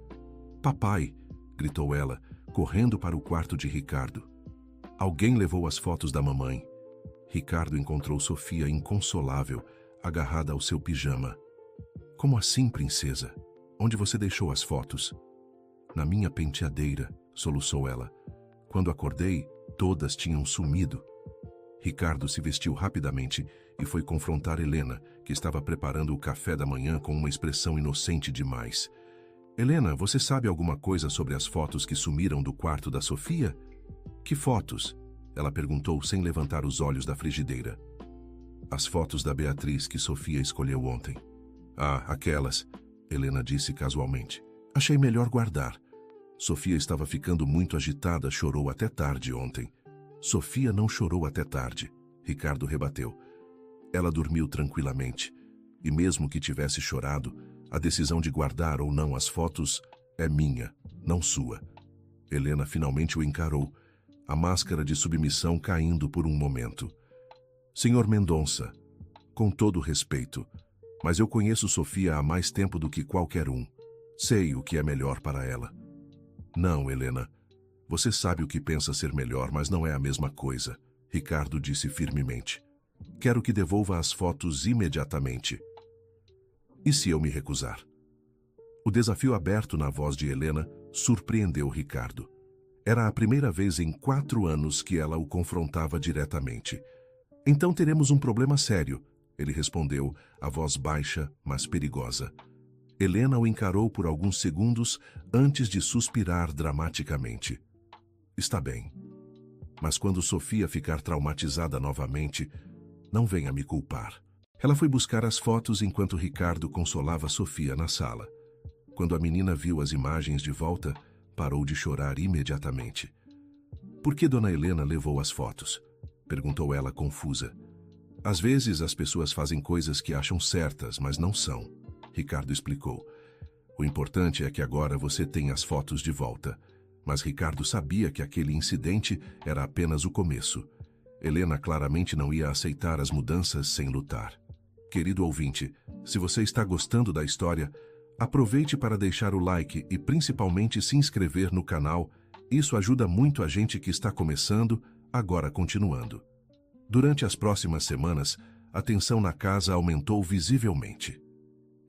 Papai, gritou ela, correndo para o quarto de Ricardo. Alguém levou as fotos da mamãe. Ricardo encontrou Sofia inconsolável, agarrada ao seu pijama. Como assim, princesa? Onde você deixou as fotos? Na minha penteadeira, soluçou ela. Quando acordei, todas tinham sumido. Ricardo se vestiu rapidamente e foi confrontar Helena, que estava preparando o café da manhã com uma expressão inocente demais. Helena, você sabe alguma coisa sobre as fotos que sumiram do quarto da Sofia? Que fotos? Ela perguntou sem levantar os olhos da frigideira. As fotos da Beatriz que Sofia escolheu ontem. Ah, aquelas, Helena disse casualmente. Achei melhor guardar. Sofia estava ficando muito agitada, chorou até tarde ontem. Sofia não chorou até tarde, Ricardo rebateu. Ela dormiu tranquilamente, e mesmo que tivesse chorado, a decisão de guardar ou não as fotos é minha, não sua. Helena finalmente o encarou, a máscara de submissão caindo por um momento. Senhor Mendonça, com todo respeito, Mas eu conheço Sofia há mais tempo do que qualquer um. Sei o que é melhor para ela. Não, Helena. Você sabe o que pensa ser melhor, mas não é a mesma coisa, Ricardo disse firmemente. Quero que devolva as fotos imediatamente. E se eu me recusar? O desafio aberto na voz de Helena surpreendeu Ricardo. Era a primeira vez em 4 anos que ela o confrontava diretamente. Então teremos um problema sério, ele respondeu, a voz baixa, mas perigosa. Helena o encarou por alguns segundos antes de suspirar dramaticamente. Está bem. Mas quando Sofia ficar traumatizada novamente, não venha me culpar. Ela foi buscar as fotos enquanto Ricardo consolava Sofia na sala. Quando a menina viu as imagens de volta, parou de chorar imediatamente. Por que Dona Helena levou as fotos? Perguntou ela confusa. Às vezes as pessoas fazem coisas que acham certas, mas não são, Ricardo explicou. O importante é que agora você tem as fotos de volta. Mas Ricardo sabia que aquele incidente era apenas o começo. Helena claramente não ia aceitar as mudanças sem lutar. Querido ouvinte, se você está gostando da história, aproveite para deixar o like e principalmente se inscrever no canal. Isso ajuda muito a gente que está começando, agora continuando. Durante as próximas semanas, a tensão na casa aumentou visivelmente.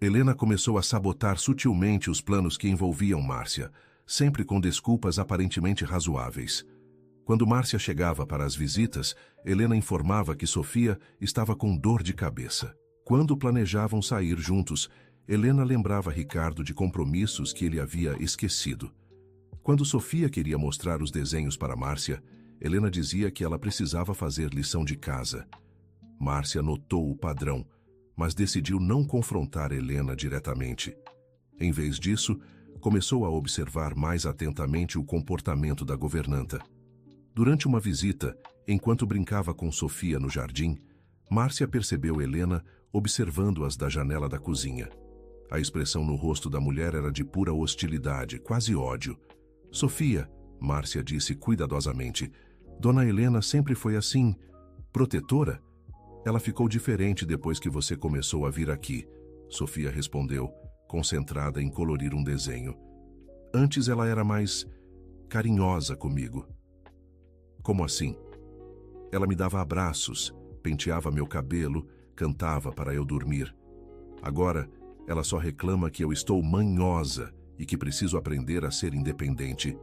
Helena começou a sabotar sutilmente os planos que envolviam Márcia, sempre com desculpas aparentemente razoáveis. Quando Márcia chegava para as visitas, Helena informava que Sofia estava com dor de cabeça. Quando planejavam sair juntos, Helena lembrava Ricardo de compromissos que ele havia esquecido. Quando Sofia queria mostrar os desenhos para Márcia, Helena dizia que ela precisava fazer lição de casa. Márcia notou o padrão, mas decidiu não confrontar Helena diretamente. Em vez disso, começou a observar mais atentamente o comportamento da governanta. Durante uma visita, enquanto brincava com Sofia no jardim, Márcia percebeu Helena observando-as da janela da cozinha. A expressão no rosto da mulher era de pura hostilidade, quase ódio. Sofia, Márcia disse cuidadosamente, Dona Helena sempre foi assim, protetora? Ela ficou diferente depois que você começou a vir aqui, Sofia respondeu, concentrada em colorir um desenho. Antes ela era mais carinhosa comigo. Como assim? Ela me dava abraços, penteava meu cabelo, cantava para eu dormir. Agora, ela só reclama que eu estou manhosa e que preciso aprender a ser independente.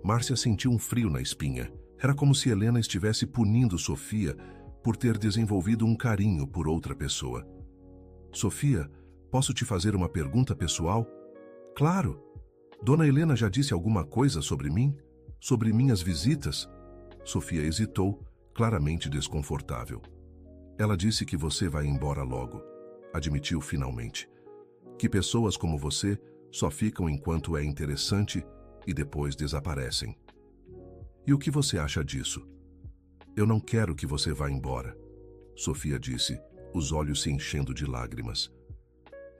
Márcia sentiu um frio na espinha. Era como se Helena estivesse punindo Sofia por ter desenvolvido um carinho por outra pessoa. Sofia, posso te fazer uma pergunta pessoal? Claro. Dona Helena já disse alguma coisa sobre mim? Sobre minhas visitas? Sofia hesitou, claramente desconfortável. Ela disse que você vai embora logo, admitiu finalmente. Que pessoas como você só ficam enquanto é interessante e depois desaparecem. E o que você acha disso? Eu não quero que você vá embora, Sofia disse, os olhos se enchendo de lágrimas.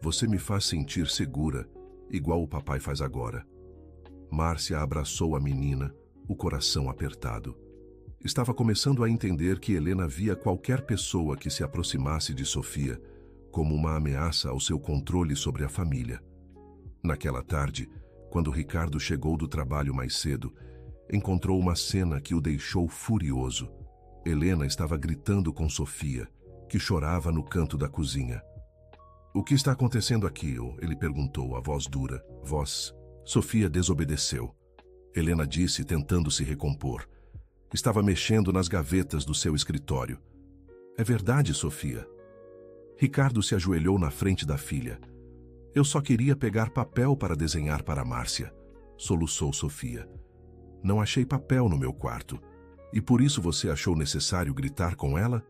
Você me faz sentir segura, igual o papai faz agora. Márcia abraçou a menina, o coração apertado. Estava começando a entender que Helena via qualquer pessoa que se aproximasse de Sofia como uma ameaça ao seu controle sobre a família. Naquela tarde, quando Ricardo chegou do trabalho mais cedo, encontrou uma cena que o deixou furioso. Helena estava gritando com Sofia, que chorava no canto da cozinha. O que está acontecendo aqui? Ele perguntou, a voz dura. Sofia desobedeceu. Helena disse, tentando se recompor. Estava mexendo nas gavetas do seu escritório. É verdade, Sofia. Ricardo se ajoelhou na frente da filha. Eu só queria pegar papel para desenhar para Márcia, soluçou Sofia. Não achei papel no meu quarto. E por isso você achou necessário gritar com ela?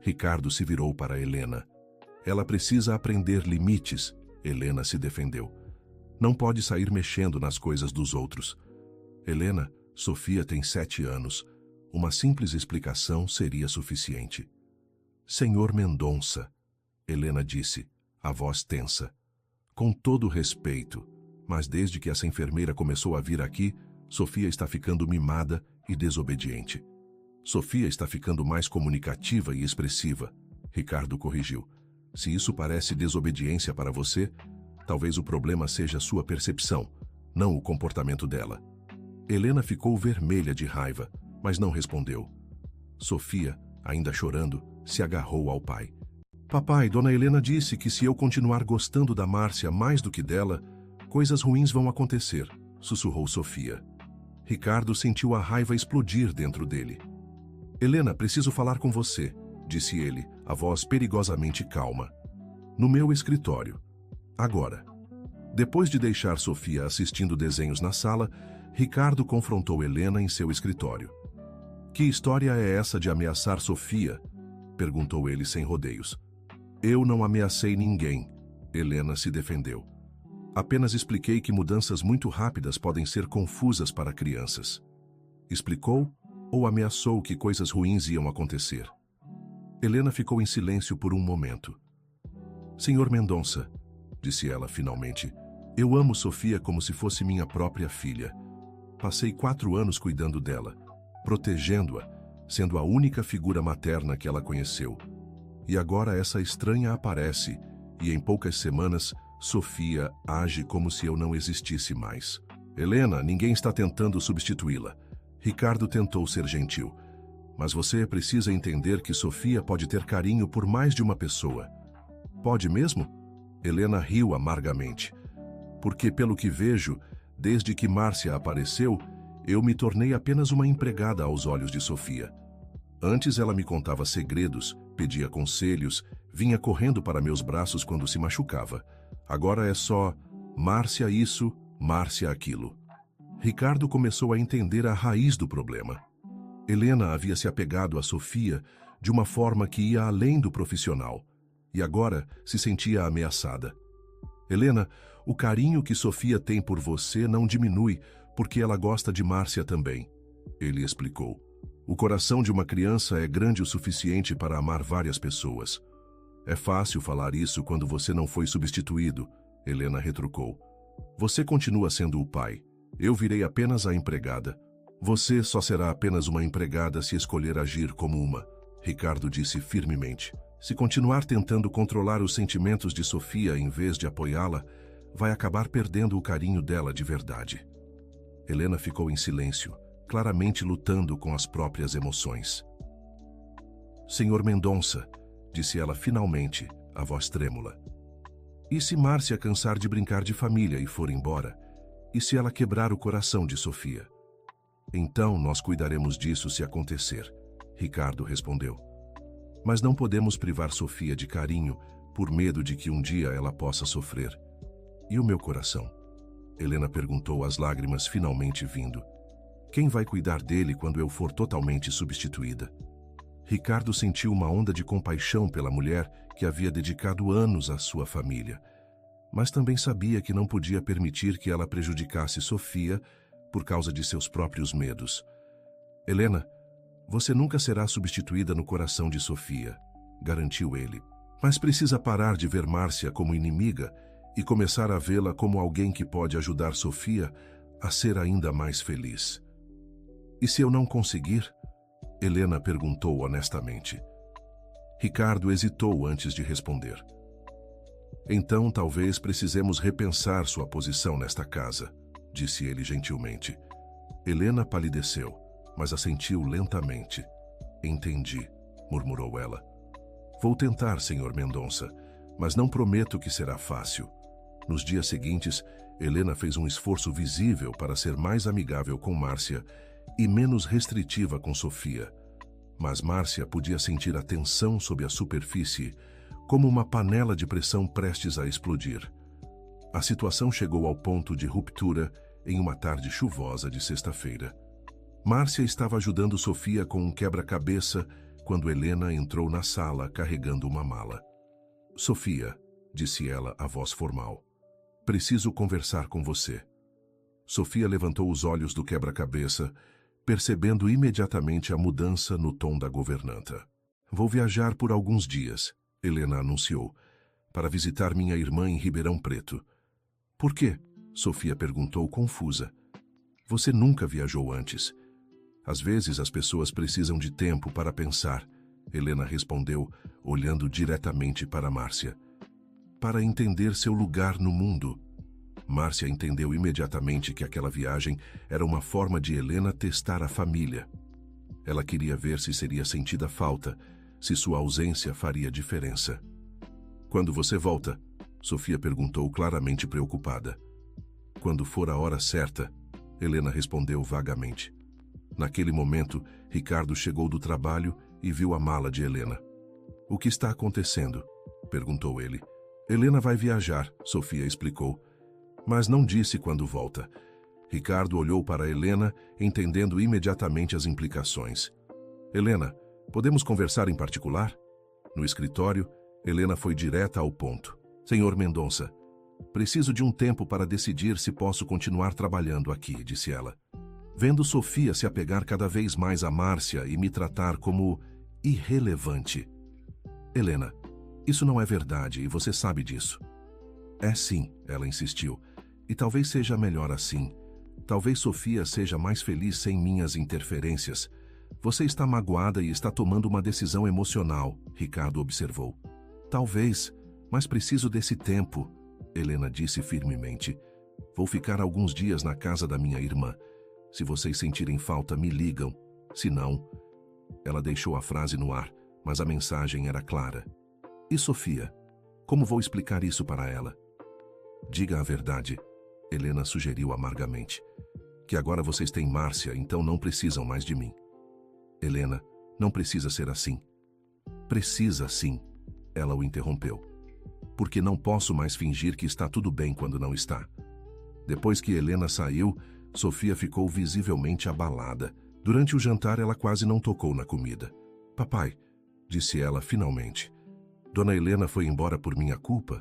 Ricardo se virou para Helena. Ela precisa aprender limites, Helena se defendeu. Não pode sair mexendo nas coisas dos outros. Helena, Sofia tem 7 anos. Uma simples explicação seria suficiente. Senhor Mendonça, Helena disse, a voz tensa. Com todo respeito, mas desde que essa enfermeira começou a vir aqui, Sofia está ficando mimada e desobediente. Sofia está ficando mais comunicativa e expressiva, Ricardo corrigiu. Se isso parece desobediência para você, talvez o problema seja sua percepção, não o comportamento dela. Helena ficou vermelha de raiva, mas não respondeu. Sofia, ainda chorando, se agarrou ao pai. Papai, Dona Helena disse que se eu continuar gostando da Márcia mais do que dela, coisas ruins vão acontecer, sussurrou Sofia. Ricardo sentiu a raiva explodir dentro dele. Helena, preciso falar com você, disse ele, a voz perigosamente calma. No meu escritório. Agora. Depois de deixar Sofia assistindo desenhos na sala, Ricardo confrontou Helena em seu escritório. Que história é essa de ameaçar Sofia? Perguntou ele sem rodeios. Eu não ameacei ninguém, Helena se defendeu. Apenas expliquei que mudanças muito rápidas podem ser confusas para crianças. Explicou ou ameaçou que coisas ruins iam acontecer? Helena ficou em silêncio por um momento. Senhor Mendonça, disse ela finalmente, eu amo Sofia como se fosse minha própria filha. Passei 4 anos cuidando dela, protegendo-a, sendo a única figura materna que ela conheceu. E agora essa estranha aparece, e em poucas semanas, Sofia age como se eu não existisse mais. Helena, ninguém está tentando substituí-la. Ricardo tentou ser gentil. Mas você precisa entender que Sofia pode ter carinho por mais de uma pessoa. Pode mesmo? Helena riu amargamente. Porque, pelo que vejo, desde que Márcia apareceu, eu me tornei apenas uma empregada aos olhos de Sofia. Antes ela me contava segredos, pedia conselhos, vinha correndo para meus braços quando se machucava. Agora é só Márcia isso, Márcia aquilo. Ricardo começou a entender a raiz do problema. Helena havia se apegado a Sofia de uma forma que ia além do profissional, e agora se sentia ameaçada. Helena, o carinho que Sofia tem por você não diminui porque ela gosta de Márcia também, ele explicou. O coração de uma criança é grande o suficiente para amar várias pessoas. É fácil falar isso quando você não foi substituído, Helena retrucou. Você continua sendo o pai. Eu virei apenas a empregada. Você só será apenas uma empregada se escolher agir como uma, Ricardo disse firmemente. Se continuar tentando controlar os sentimentos de Sofia em vez de apoiá-la, vai acabar perdendo o carinho dela de verdade. Helena ficou em silêncio, claramente lutando com as próprias emoções. Senhor Mendonça, disse ela finalmente, a voz trêmula. E se Márcia cansar de brincar de família e for embora? E se ela quebrar o coração de Sofia? Então nós cuidaremos disso se acontecer, Ricardo respondeu. Mas não podemos privar Sofia de carinho por medo de que um dia ela possa sofrer. E o meu coração? Helena perguntou, as lágrimas finalmente vindo. Quem vai cuidar dele quando eu for totalmente substituída? Ricardo sentiu uma onda de compaixão pela mulher que havia dedicado anos à sua família, mas também sabia que não podia permitir que ela prejudicasse Sofia por causa de seus próprios medos. Helena, você nunca será substituída no coração de Sofia, garantiu ele. Mas precisa parar de ver Márcia como inimiga e começar a vê-la como alguém que pode ajudar Sofia a ser ainda mais feliz. E se eu não conseguir? Helena perguntou honestamente. Ricardo hesitou antes de responder. Então talvez precisemos repensar sua posição nesta casa, disse ele gentilmente. Helena palideceu, mas assentiu lentamente. Entendi, murmurou ela. Vou tentar, senhor Mendonça, mas não prometo que será fácil. Nos dias seguintes, Helena fez um esforço visível para ser mais amigável com Márcia e menos restritiva com Sofia. Mas Márcia podia sentir a tensão sob a superfície, como uma panela de pressão prestes a explodir. A situação chegou ao ponto de ruptura em uma tarde chuvosa de sexta-feira. Márcia estava ajudando Sofia com um quebra-cabeça quando Helena entrou na sala carregando uma mala. Sofia, disse ela, a voz formal, preciso conversar com você. Sofia levantou os olhos do quebra-cabeça, percebendo imediatamente a mudança no tom da governanta. Vou viajar por alguns dias, Helena anunciou, para visitar minha irmã em Ribeirão Preto. Por quê? Sofia perguntou confusa. Você nunca viajou antes. Às vezes as pessoas precisam de tempo para pensar, Helena respondeu, olhando diretamente para Márcia. Para entender seu lugar no mundo. Márcia entendeu imediatamente que aquela viagem era uma forma de Helena testar a família. Ela queria ver se seria sentida falta, se sua ausência faria diferença. Quando você volta? Sofia perguntou claramente preocupada. Quando for a hora certa, Helena respondeu vagamente. Naquele momento, Ricardo chegou do trabalho e viu a mala de Helena. O que está acontecendo? Perguntou ele. Helena vai viajar, Sofia explicou, mas não disse quando volta. Ricardo olhou para Helena, entendendo imediatamente as implicações. Helena, podemos conversar em particular? No escritório, Helena foi direta ao ponto. Senhor Mendonça, preciso de um tempo para decidir se posso continuar trabalhando aqui, disse ela. Vendo Sofia se apegar cada vez mais a Márcia e me tratar como irrelevante. Helena, isso não é verdade e você sabe disso. É sim, ela insistiu, e talvez seja melhor assim. Talvez Sofia seja mais feliz sem minhas interferências. Você está magoada e está tomando uma decisão emocional, Ricardo observou. Talvez, mas preciso desse tempo, Helena disse firmemente. Vou ficar alguns dias na casa da minha irmã. Se vocês sentirem falta, me ligam. Se não... Ela deixou a frase no ar, mas a mensagem era clara. E Sofia? Como vou explicar isso para ela? Diga a verdade, Helena sugeriu amargamente. Que agora vocês têm Márcia, então não precisam mais de mim. Helena, não precisa ser assim. Precisa sim, ela o interrompeu. Porque não posso mais fingir que está tudo bem quando não está. Depois que Helena saiu, Sofia ficou visivelmente abalada. Durante o jantar, ela quase não tocou na comida. Papai, disse ela finalmente. Dona Helena foi embora por minha culpa?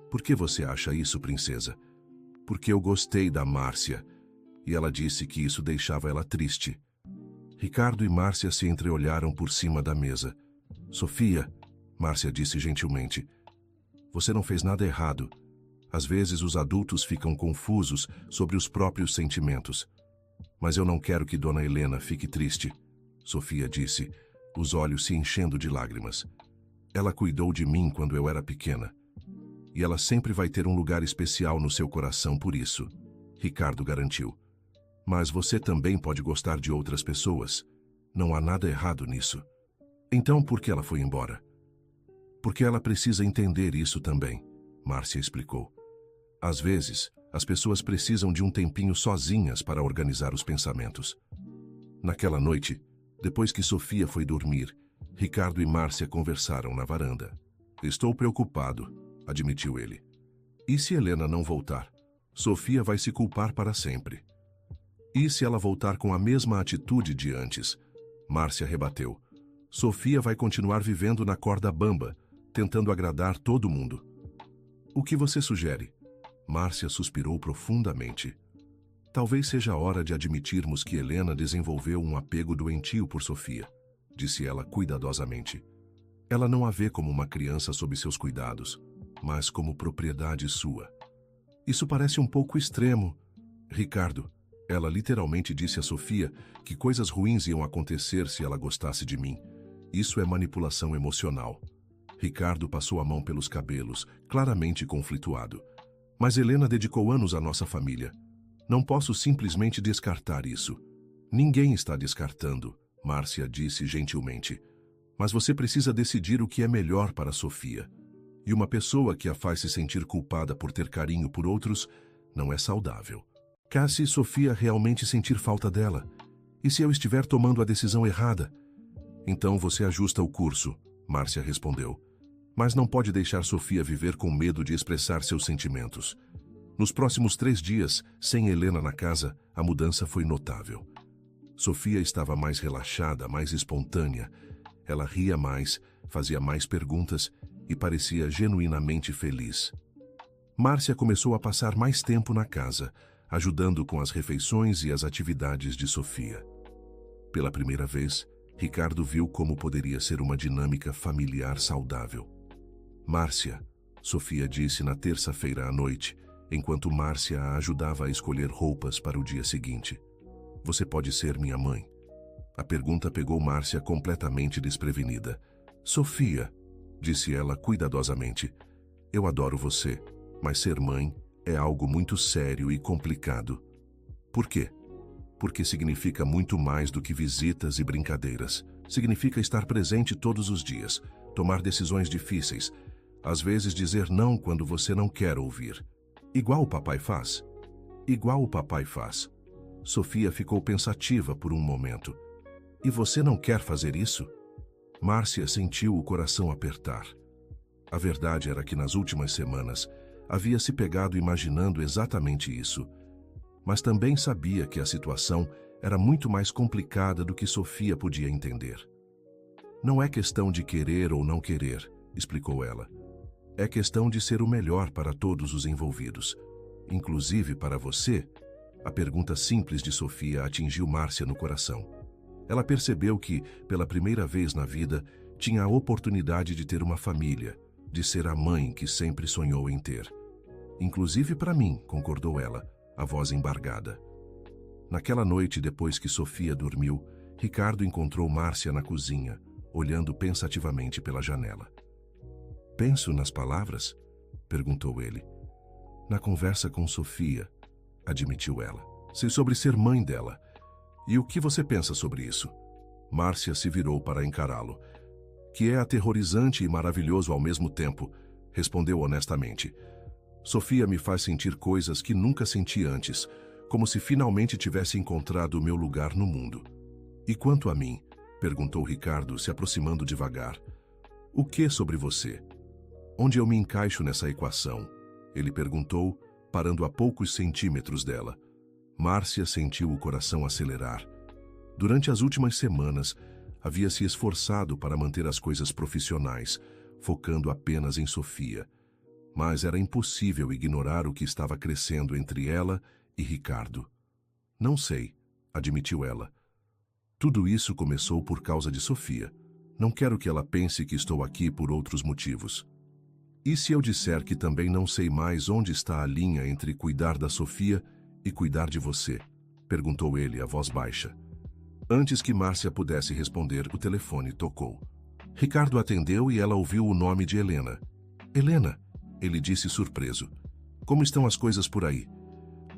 Por que você acha isso, princesa? Porque eu gostei da Márcia. E ela disse que isso deixava ela triste. Ricardo e Márcia se entreolharam por cima da mesa. Sofia, Márcia disse gentilmente, você não fez nada errado. Às vezes os adultos ficam confusos sobre os próprios sentimentos. Mas eu não quero que Dona Helena fique triste, Sofia disse, os olhos se enchendo de lágrimas. Ela cuidou de mim quando eu era pequena. E ela sempre vai ter um lugar especial no seu coração por isso, Ricardo garantiu. Mas você também pode gostar de outras pessoas. Não há nada errado nisso. Então por que ela foi embora? Porque ela precisa entender isso também, Márcia explicou. Às vezes, as pessoas precisam de um tempinho sozinhas para organizar os pensamentos. Naquela noite, depois que Sofia foi dormir, Ricardo e Márcia conversaram na varanda. Estou preocupado, admitiu ele. E se Helena não voltar? Sofia vai se culpar para sempre. E se ela voltar com a mesma atitude de antes? Márcia rebateu. Sofia vai continuar vivendo na corda bamba, tentando agradar todo mundo. O que você sugere? Márcia suspirou profundamente. Talvez seja a hora de admitirmos que Helena desenvolveu um apego doentio por Sofia, disse ela cuidadosamente. Ela não a vê como uma criança sob seus cuidados, mas como propriedade sua. Isso parece um pouco extremo. Ricardo, ela literalmente disse a Sofia que coisas ruins iam acontecer se ela gostasse de mim. Isso é manipulação emocional. Ricardo passou a mão pelos cabelos, claramente conflituado. Mas Helena dedicou anos à nossa família. Não posso simplesmente descartar isso. Ninguém está descartando, Márcia disse gentilmente. Mas você precisa decidir o que é melhor para Sofia. E uma pessoa que a faz se sentir culpada por ter carinho por outros não é saudável. Se Sofia realmente sentir falta dela? E se eu estiver tomando a decisão errada? Então você ajusta o curso, Márcia respondeu. Mas não pode deixar Sofia viver com medo de expressar seus sentimentos. Nos próximos 3 dias, sem Helena na casa, a mudança foi notável. Sofia estava mais relaxada, mais espontânea. Ela ria mais, fazia mais perguntas e parecia genuinamente feliz. Márcia começou a passar mais tempo na casa, ajudando com as refeições e as atividades de Sofia. Pela primeira vez, Ricardo viu como poderia ser uma dinâmica familiar saudável. Márcia, Sofia disse na terça-feira à noite, enquanto Márcia a ajudava a escolher roupas para o dia seguinte. Você pode ser minha mãe. A pergunta pegou Márcia completamente desprevenida. Sofia, disse ela cuidadosamente, eu adoro você, mas ser mãe é algo muito sério e complicado. Por quê? Porque significa muito mais do que visitas e brincadeiras. Significa estar presente todos os dias, tomar decisões difíceis, às vezes dizer não quando você não quer ouvir. Igual o papai faz. Igual o papai faz. Sofia ficou pensativa por um momento. E você não quer fazer isso? Márcia sentiu o coração apertar. A verdade era que nas últimas semanas havia se pegado imaginando exatamente isso. Mas também sabia que a situação era muito mais complicada do que Sofia podia entender. Não é questão de querer ou não querer, explicou ela. É questão de ser o melhor para todos os envolvidos. Inclusive para você. A pergunta simples de Sofia atingiu Márcia no coração. Ela percebeu que, pela primeira vez na vida, tinha a oportunidade de ter uma família, de ser a mãe que sempre sonhou em ter. Inclusive para mim, concordou ela, a voz embargada. Naquela noite, depois que Sofia dormiu, Ricardo encontrou Márcia na cozinha, olhando pensativamente pela janela. Penso nas palavras? Perguntou ele. Na conversa com Sofia, admitiu ela. Sei sobre ser mãe dela. E o que você pensa sobre isso? Márcia se virou para encará-lo. Que é aterrorizante e maravilhoso ao mesmo tempo, respondeu honestamente. Sofia me faz sentir coisas que nunca senti antes, como se finalmente tivesse encontrado o meu lugar no mundo. E quanto a mim? Perguntou Ricardo, se aproximando devagar. O que sobre você? Onde eu me encaixo nessa equação? Ele perguntou, parando a poucos centímetros dela. Márcia sentiu o coração acelerar. Durante as últimas semanas, havia se esforçado para manter as coisas profissionais, focando apenas em Sofia. Mas era impossível ignorar o que estava crescendo entre ela e Ricardo. Não sei, admitiu ela. Tudo isso começou por causa de Sofia. Não quero que ela pense que estou aqui por outros motivos. E se eu disser que também não sei mais onde está a linha entre cuidar da Sofia e cuidar de você? Perguntou ele, a voz baixa. Antes que Márcia pudesse responder, o telefone tocou. Ricardo atendeu e ela ouviu o nome de Helena. Helena, ele disse surpreso. Como estão as coisas por aí?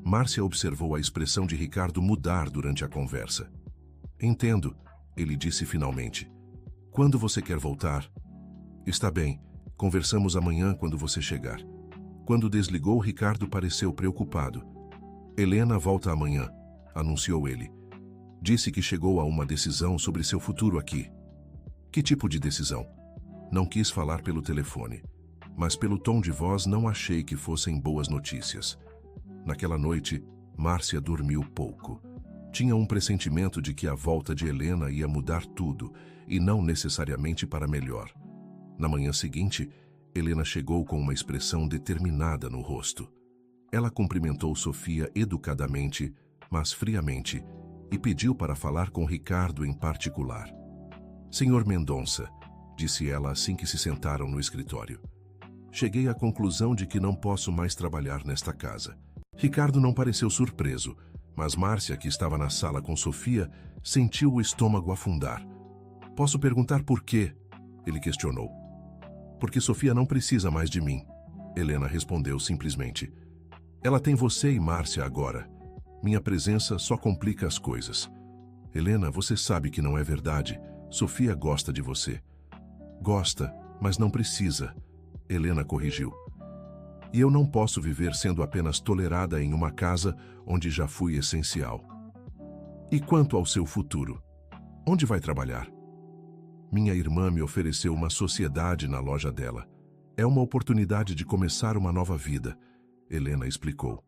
Márcia observou a expressão de Ricardo mudar durante a conversa. Entendo, ele disse finalmente. Quando você quer voltar? Está bem, conversamos amanhã quando você chegar. Quando desligou, Ricardo pareceu preocupado. Helena volta amanhã, anunciou ele. Disse que chegou a uma decisão sobre seu futuro aqui. Que tipo de decisão? Não quis falar pelo telefone, mas pelo tom de voz não achei que fossem boas notícias. Naquela noite, Márcia dormiu pouco. Tinha um pressentimento de que a volta de Helena ia mudar tudo, e não necessariamente para melhor. Na manhã seguinte, Helena chegou com uma expressão determinada no rosto. Ela cumprimentou Sofia educadamente, mas friamente, e pediu para falar com Ricardo em particular. Senhor Mendonça, disse ela assim que se sentaram no escritório. Cheguei à conclusão de que não posso mais trabalhar nesta casa. Ricardo não pareceu surpreso, mas Márcia, que estava na sala com Sofia, sentiu o estômago afundar. Posso perguntar por quê? Ele questionou. Porque Sofia não precisa mais de mim. Helena respondeu simplesmente. Ela tem você e Márcia agora. Minha presença só complica as coisas. Helena, você sabe que não é verdade. Sofia gosta de você. Gosta, mas não precisa. Helena corrigiu. E eu não posso viver sendo apenas tolerada em uma casa onde já fui essencial. E quanto ao seu futuro? Onde vai trabalhar? Minha irmã me ofereceu uma sociedade na loja dela. É uma oportunidade de começar uma nova vida, Helena explicou.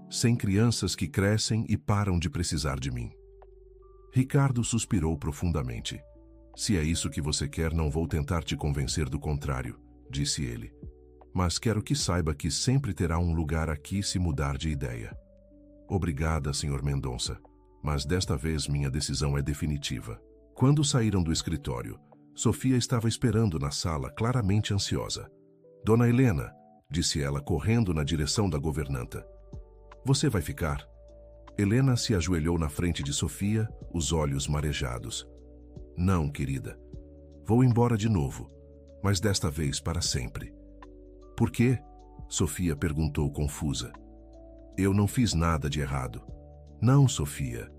Sem crianças que crescem e param de precisar de mim. Ricardo suspirou profundamente. Se é isso que você quer, não vou tentar te convencer do contrário, disse ele. Mas quero que saiba que sempre terá um lugar aqui se mudar de ideia. Obrigada, Sr. Mendonça, mas desta vez minha decisão é definitiva. Quando saíram do escritório, Sofia estava esperando na sala, claramente ansiosa. Dona Helena, disse ela correndo na direção da governanta. Você vai ficar? Helena se ajoelhou na frente de Sofia, os olhos marejados. Não, querida. Vou embora de novo, mas desta vez para sempre. Por quê? Sofia perguntou confusa. Eu não fiz nada de errado. Não, Sofia.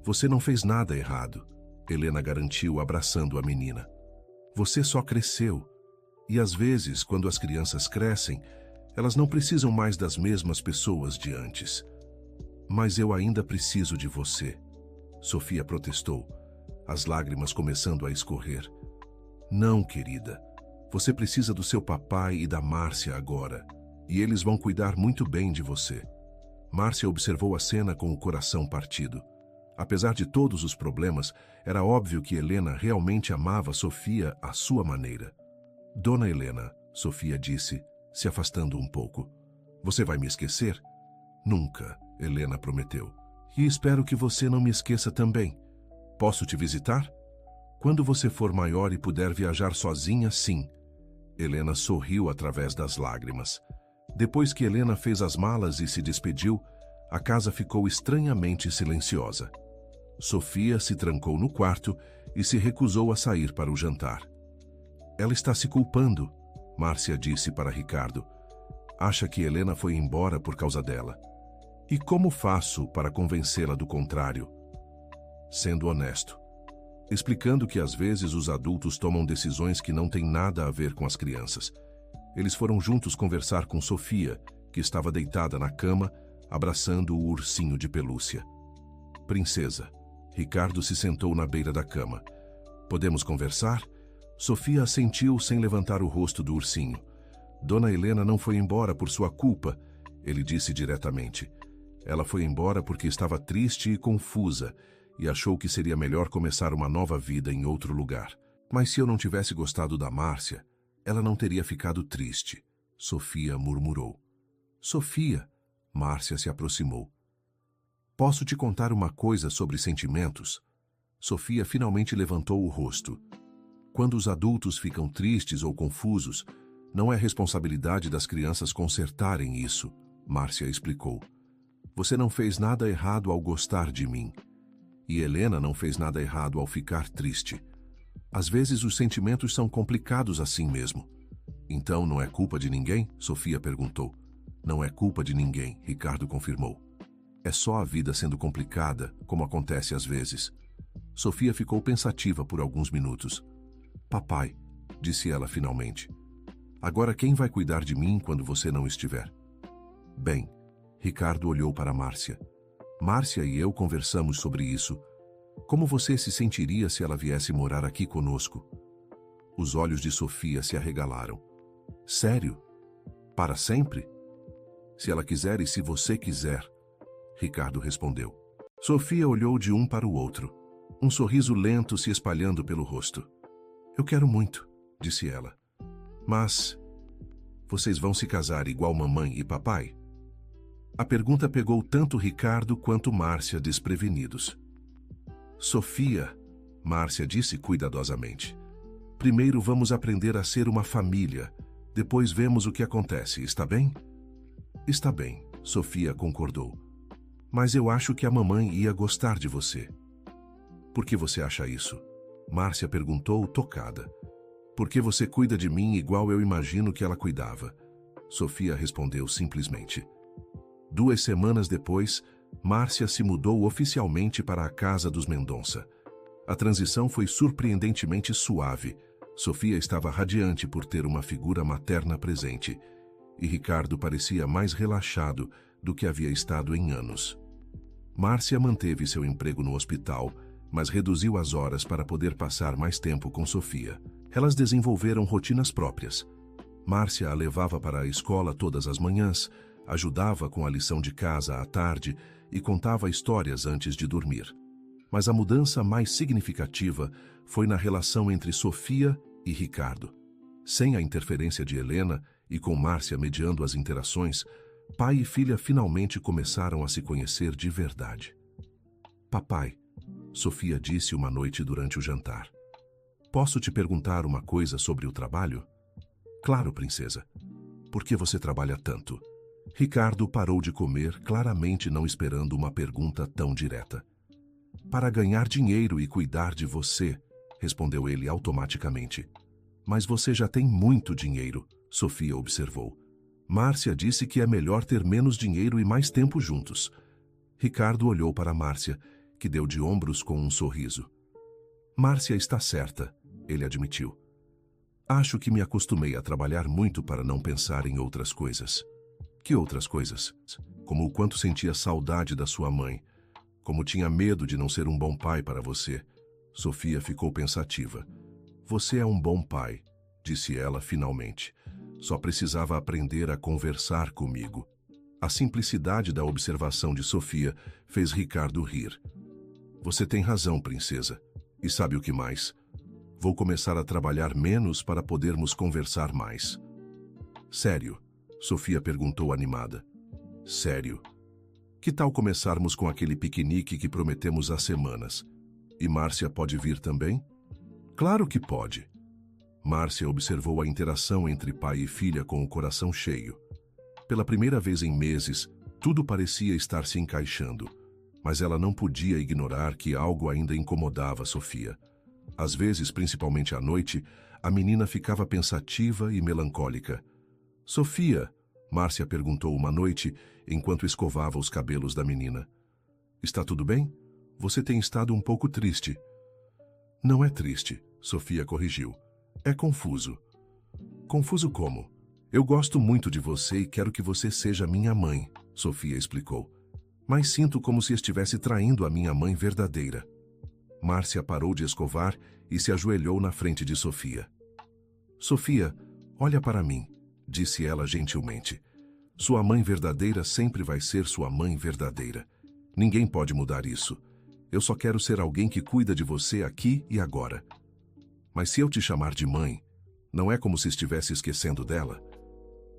Você não fez nada errado, Helena garantiu, abraçando a menina. Você só cresceu. E às vezes, quando as crianças crescem, elas não precisam mais das mesmas pessoas de antes. Mas eu ainda preciso de você, Sofia protestou, as lágrimas começando a escorrer. Não, querida. Você precisa do seu papai e da Márcia agora, e eles vão cuidar muito bem de você. Márcia observou a cena com o coração partido. Apesar de todos os problemas, era óbvio que Helena realmente amava Sofia à sua maneira. Dona Helena, Sofia disse, se afastando um pouco. Você vai me esquecer? Nunca, Helena prometeu. E espero que você não me esqueça também. Posso te visitar? Quando você for maior e puder viajar sozinha, sim. Helena sorriu através das lágrimas. Depois que Helena fez as malas e se despediu, a casa ficou estranhamente silenciosa. Sofia se trancou no quarto e se recusou a sair para o jantar. Ela está se culpando, Márcia disse para Ricardo. Acha que Helena foi embora por causa dela. E como faço para convencê-la do contrário? Sendo honesto. Explicando que às vezes os adultos tomam decisões que não têm nada a ver com as crianças. Eles foram juntos conversar com Sofia, que estava deitada na cama, abraçando o ursinho de pelúcia. Princesa. Ricardo se sentou na beira da cama. Podemos conversar? Sofia assentiu sem levantar o rosto do ursinho. Dona Helena não foi embora por sua culpa, ele disse diretamente. Ela foi embora porque estava triste e confusa e achou que seria melhor começar uma nova vida em outro lugar. Mas se eu não tivesse gostado da Márcia, ela não teria ficado triste, Sofia murmurou. Sofia, Márcia se aproximou. Posso te contar uma coisa sobre sentimentos? Sofia finalmente levantou o rosto. Quando os adultos ficam tristes ou confusos, não é responsabilidade das crianças consertarem isso, Márcia explicou. Você não fez nada errado ao gostar de mim. E Helena não fez nada errado ao ficar triste. Às vezes os sentimentos são complicados assim mesmo. Então não é culpa de ninguém? Sofia perguntou. Não é culpa de ninguém, Ricardo confirmou. É só a vida sendo complicada, como acontece às vezes. Sofia ficou pensativa por alguns minutos. Papai, disse ela finalmente. Agora quem vai cuidar de mim quando você não estiver? Bem, Ricardo olhou para Márcia. Márcia e eu conversamos sobre isso. Como você se sentiria se ela viesse morar aqui conosco? Os olhos de Sofia se arregalaram. Sério? Para sempre? Se ela quiser e se você quiser, Ricardo respondeu. Sofia olhou de um para o outro, um sorriso lento se espalhando pelo rosto. Eu quero muito, disse ela. Mas vocês vão se casar igual mamãe e papai? A pergunta pegou tanto Ricardo quanto Márcia desprevenidos. Sofia, Márcia disse cuidadosamente. Primeiro vamos aprender a ser uma família, depois vemos o que acontece, está bem? Está bem, Sofia concordou. Mas eu acho que a mamãe ia gostar de você. Por que você acha isso? Márcia perguntou, tocada. Porque você cuida de mim igual eu imagino que ela cuidava. Sofia respondeu simplesmente. 2 semanas depois, Márcia se mudou oficialmente para a casa dos Mendonça. A transição foi surpreendentemente suave. Sofia estava radiante por ter uma figura materna presente, e Ricardo parecia mais relaxado do que havia estado em anos. Márcia manteve seu emprego no hospital, mas reduziu as horas para poder passar mais tempo com Sofia. Elas desenvolveram rotinas próprias. Márcia a levava para a escola todas as manhãs, ajudava com a lição de casa à tarde e contava histórias antes de dormir. Mas a mudança mais significativa foi na relação entre Sofia e Ricardo. Sem a interferência de Helena e com Márcia mediando as interações, pai e filha finalmente começaram a se conhecer de verdade. Papai, Sofia disse uma noite durante o jantar. Posso te perguntar uma coisa sobre o trabalho? Claro, princesa. Por que você trabalha tanto? Ricardo parou de comer, claramente não esperando uma pergunta tão direta. Para ganhar dinheiro e cuidar de você, respondeu ele automaticamente. Mas você já tem muito dinheiro, Sofia observou. Márcia disse que é melhor ter menos dinheiro e mais tempo juntos. Ricardo olhou para Márcia, que deu de ombros com um sorriso. Márcia está certa, ele admitiu. Acho que me acostumei a trabalhar muito para não pensar em outras coisas. Que outras coisas? Como o quanto sentia saudade da sua mãe, como tinha medo de não ser um bom pai para você. Sofia ficou pensativa. Você é um bom pai, disse ela finalmente. Só precisava aprender a conversar comigo. A simplicidade da observação de Sofia fez Ricardo rir. Você tem razão, princesa. E sabe o que mais? Vou começar a trabalhar menos para podermos conversar mais. Sério? Sofia perguntou animada. Sério? Que tal começarmos com aquele piquenique que prometemos há semanas? E Márcia pode vir também? Claro que pode. Márcia observou a interação entre pai e filha com o coração cheio. Pela primeira vez em meses, tudo parecia estar se encaixando, mas ela não podia ignorar que algo ainda incomodava Sofia. Às vezes, principalmente à noite, a menina ficava pensativa e melancólica. Sofia, Márcia perguntou uma noite, enquanto escovava os cabelos da menina. Está tudo bem? Você tem estado um pouco triste. Não é triste, Sofia corrigiu. É confuso. Confuso como? Eu gosto muito de você e quero que você seja minha mãe, Sofia explicou. Mas sinto como se estivesse traindo a minha mãe verdadeira. Márcia parou de escovar e se ajoelhou na frente de Sofia. Sofia, olha para mim, disse ela gentilmente. Sua mãe verdadeira sempre vai ser sua mãe verdadeira. Ninguém pode mudar isso. Eu só quero ser alguém que cuida de você aqui e agora. Mas se eu te chamar de mãe, não é como se estivesse esquecendo dela?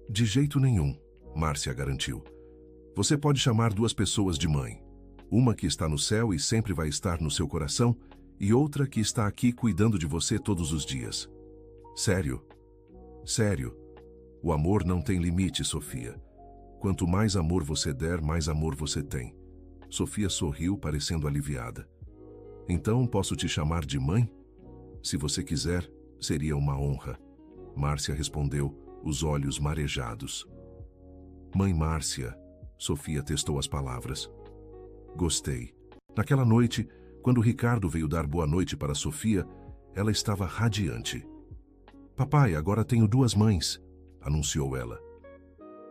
De jeito nenhum, Márcia garantiu. Você pode chamar duas pessoas de mãe. Uma que está no céu e sempre vai estar no seu coração, e outra que está aqui cuidando de você todos os dias. Sério? Sério. O amor não tem limite, Sofia. Quanto mais amor você der, mais amor você tem. Sofia sorriu, parecendo aliviada. Então posso te chamar de mãe? Se você quiser, seria uma honra. Márcia respondeu, os olhos marejados. Mãe Márcia, Sofia testou as palavras. Gostei. Naquela noite, quando Ricardo veio dar boa noite para Sofia, ela estava radiante. Papai, agora tenho duas mães, anunciou ela.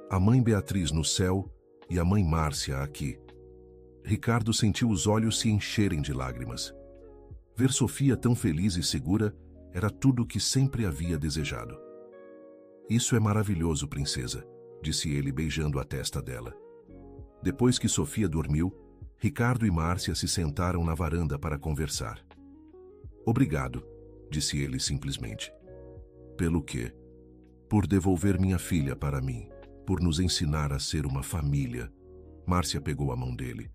A mãe Beatriz no céu e a mãe Márcia aqui. Ricardo sentiu os olhos se encherem de lágrimas. Ver Sofia tão feliz e segura era tudo o que sempre havia desejado. Isso é maravilhoso, princesa, disse ele beijando a testa dela. Depois que Sofia dormiu, Ricardo e Márcia se sentaram na varanda para conversar. Obrigado, disse ele simplesmente. Pelo quê? Por devolver minha filha para mim, por nos ensinar a ser uma família. Márcia pegou a mão dele.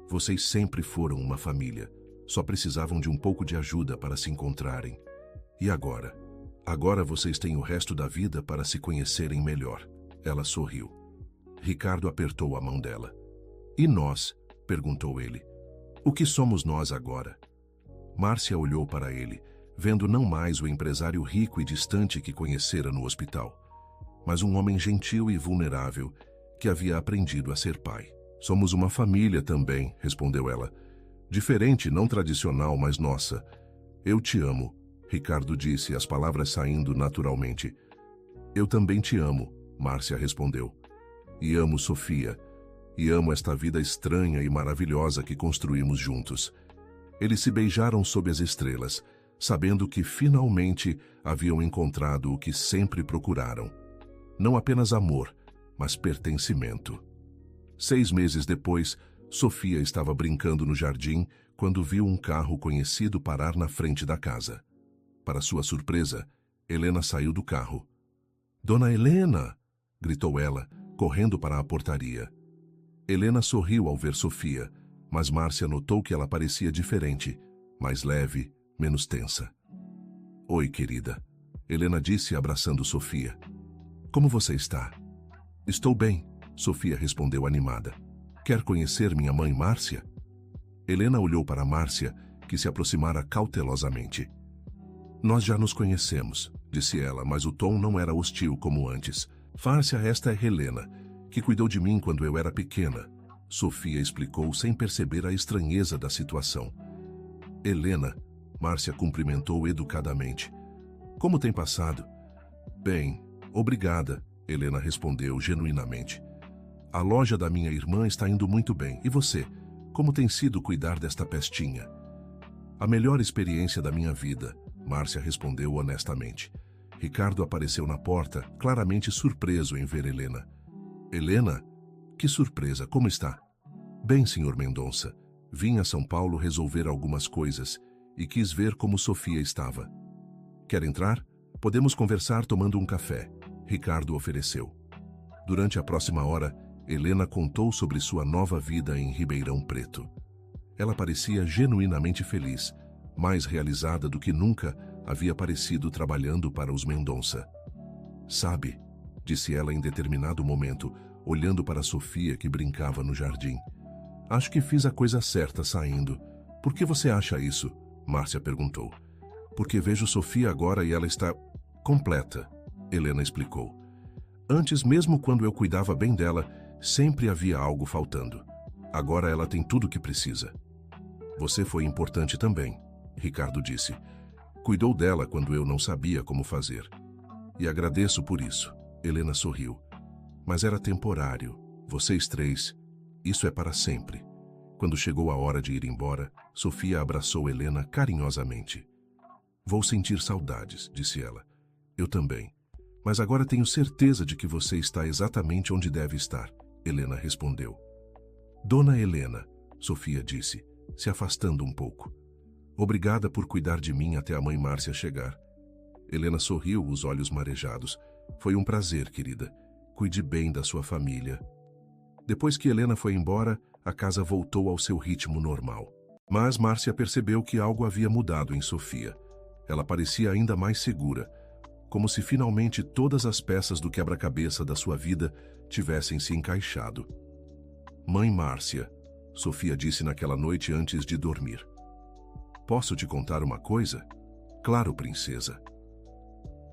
Vocês sempre foram uma família. Só precisavam de um pouco de ajuda para se encontrarem. E agora? Agora vocês têm o resto da vida para se conhecerem melhor. Ela sorriu. Ricardo apertou a mão dela. E nós? Perguntou ele. O que somos nós agora? Márcia olhou para ele, vendo não mais o empresário rico e distante que conhecera no hospital, mas um homem gentil e vulnerável que havia aprendido a ser pai. Somos uma família também, respondeu ela. Diferente, não tradicional, mas nossa. Eu te amo, Ricardo disse, as palavras saindo naturalmente. Eu também te amo, Márcia respondeu. E amo Sofia. E amo esta vida estranha e maravilhosa que construímos juntos. Eles se beijaram sob as estrelas, sabendo que finalmente haviam encontrado o que sempre procuraram. Não apenas amor, mas pertencimento. 6 meses depois, Sofia estava brincando no jardim quando viu um carro conhecido parar na frente da casa. Para sua surpresa, Helena saiu do carro. Dona Helena! Gritou ela, correndo para a portaria. Helena sorriu ao ver Sofia, mas Márcia notou que ela parecia diferente, mais leve, menos tensa. Oi, querida, Helena disse abraçando Sofia. Como você está? Estou bem, Sofia respondeu animada. Quer conhecer minha mãe Márcia? Helena olhou para Márcia, que se aproximara cautelosamente. Nós já nos conhecemos, disse ela, mas o tom não era hostil como antes. Márcia, esta é Helena, que cuidou de mim quando eu era pequena. Sofia explicou sem perceber a estranheza da situação. Helena, Márcia cumprimentou educadamente. Como tem passado? Bem, obrigada, Helena respondeu genuinamente. A loja da minha irmã está indo muito bem. E você? Como tem sido cuidar desta pestinha? A melhor experiência da minha vida, Márcia respondeu honestamente. Ricardo apareceu na porta, claramente surpreso em ver Helena. Helena? Que surpresa, como está? Bem, senhor Mendonça. Vim a São Paulo resolver algumas coisas e quis ver como Sofia estava. Quer entrar? Podemos conversar tomando um café, Ricardo ofereceu. Durante a próxima hora, Helena contou sobre sua nova vida em Ribeirão Preto. Ela parecia genuinamente feliz, mais realizada do que nunca havia parecido trabalhando para os Mendonça. Sabe, disse ela em determinado momento, olhando para Sofia que brincava no jardim. Acho que fiz a coisa certa saindo. Por que você acha isso? Márcia perguntou. Porque vejo Sofia agora e ela está completa, Helena explicou. Antes, mesmo quando eu cuidava bem dela, sempre havia algo faltando. Agora ela tem tudo o que precisa. Você foi importante também, Ricardo disse. Cuidou dela quando eu não sabia como fazer. E agradeço por isso, Helena sorriu. Mas era temporário. Vocês três, isso é para sempre. Quando chegou a hora de ir embora, Sofia abraçou Helena carinhosamente. Vou sentir saudades, disse ela. Eu também. Mas agora tenho certeza de que você está exatamente onde deve estar, Helena respondeu. Dona Helena, Sofia disse, se afastando um pouco. Obrigada por cuidar de mim até a mãe Márcia chegar. Helena sorriu, os olhos marejados. Foi um prazer, querida. Cuide bem da sua família. Depois que Helena foi embora, a casa voltou ao seu ritmo normal. Mas Márcia percebeu que algo havia mudado em Sofia. Ela parecia ainda mais segura, como se finalmente todas as peças do quebra-cabeça da sua vida tivessem se encaixado. Mãe Márcia, Sofia disse naquela noite antes de dormir. Posso te contar uma coisa? Claro, princesa.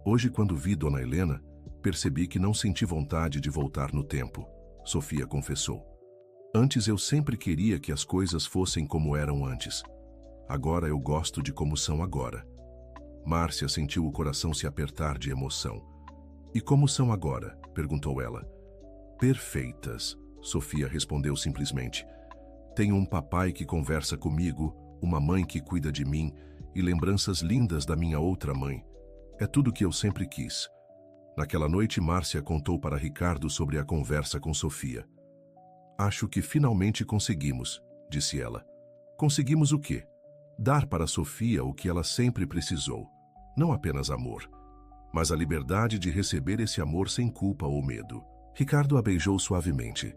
Hoje, quando vi Dona Helena, percebi que não senti vontade de voltar no tempo, Sofia confessou. Antes eu sempre queria que as coisas fossem como eram antes. Agora eu gosto de como são agora. Márcia sentiu o coração se apertar de emoção. E como são agora? Perguntou ela. Perfeitas, Sofia respondeu simplesmente. Tenho um papai que conversa comigo, uma mãe que cuida de mim e lembranças lindas da minha outra mãe. É tudo o que eu sempre quis. Naquela noite, Márcia contou para Ricardo sobre a conversa com Sofia. Acho que finalmente conseguimos, disse ela. Conseguimos o quê? Dar para Sofia o que ela sempre precisou. Não apenas amor, mas a liberdade de receber esse amor sem culpa ou medo. Ricardo a beijou suavemente.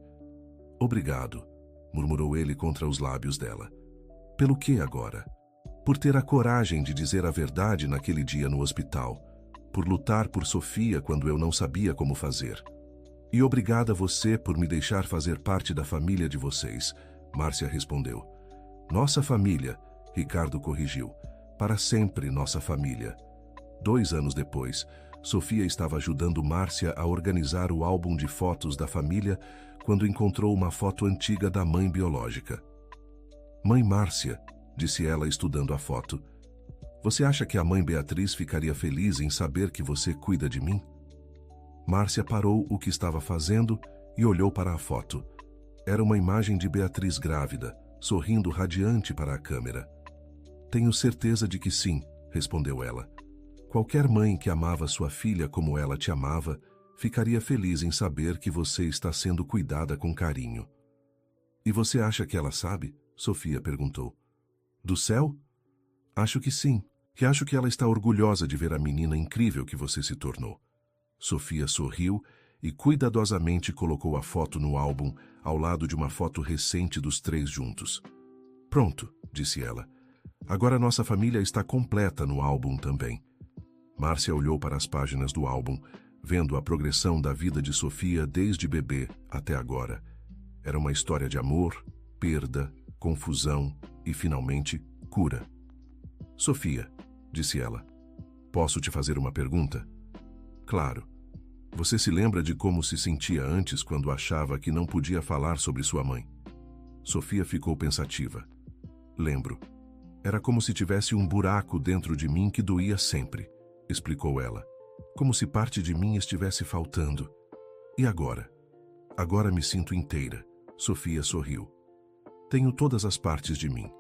Obrigado, murmurou ele contra os lábios dela. Pelo que agora? Por ter a coragem de dizer a verdade naquele dia no hospital. Por lutar por Sofia quando eu não sabia como fazer. E obrigada a você por me deixar fazer parte da família de vocês, Márcia respondeu. Nossa família, Ricardo corrigiu. Para sempre nossa família. 2 anos depois, Sofia estava ajudando Márcia a organizar o álbum de fotos da família quando encontrou uma foto antiga da mãe biológica. Mãe Márcia, disse ela estudando a foto. Você acha que a mãe Beatriz ficaria feliz em saber que você cuida de mim? Márcia parou o que estava fazendo e olhou para a foto. Era uma imagem de Beatriz grávida, sorrindo radiante para a câmera. Tenho certeza de que sim, respondeu ela. Qualquer mãe que amava sua filha como ela te amava, ficaria feliz em saber que você está sendo cuidada com carinho. E você acha que ela sabe? Sofia perguntou. Do céu? Acho que sim. E acho que ela está orgulhosa de ver a menina incrível que você se tornou. Sofia sorriu e cuidadosamente colocou a foto no álbum ao lado de uma foto recente dos 3 juntos. Pronto, disse ela. Agora nossa família está completa no álbum também. Márcia olhou para as páginas do álbum, vendo a progressão da vida de Sofia desde bebê até agora. Era uma história de amor, perda, confusão e, finalmente, cura. Sofia, disse ela, posso te fazer uma pergunta? Claro. Você se lembra de como se sentia antes quando achava que não podia falar sobre sua mãe? Sofia ficou pensativa. Lembro. Era como se tivesse um buraco dentro de mim que doía sempre, explicou ela. Como se parte de mim estivesse faltando. E agora? Agora me sinto inteira. Sofia sorriu. Tenho todas as partes de mim.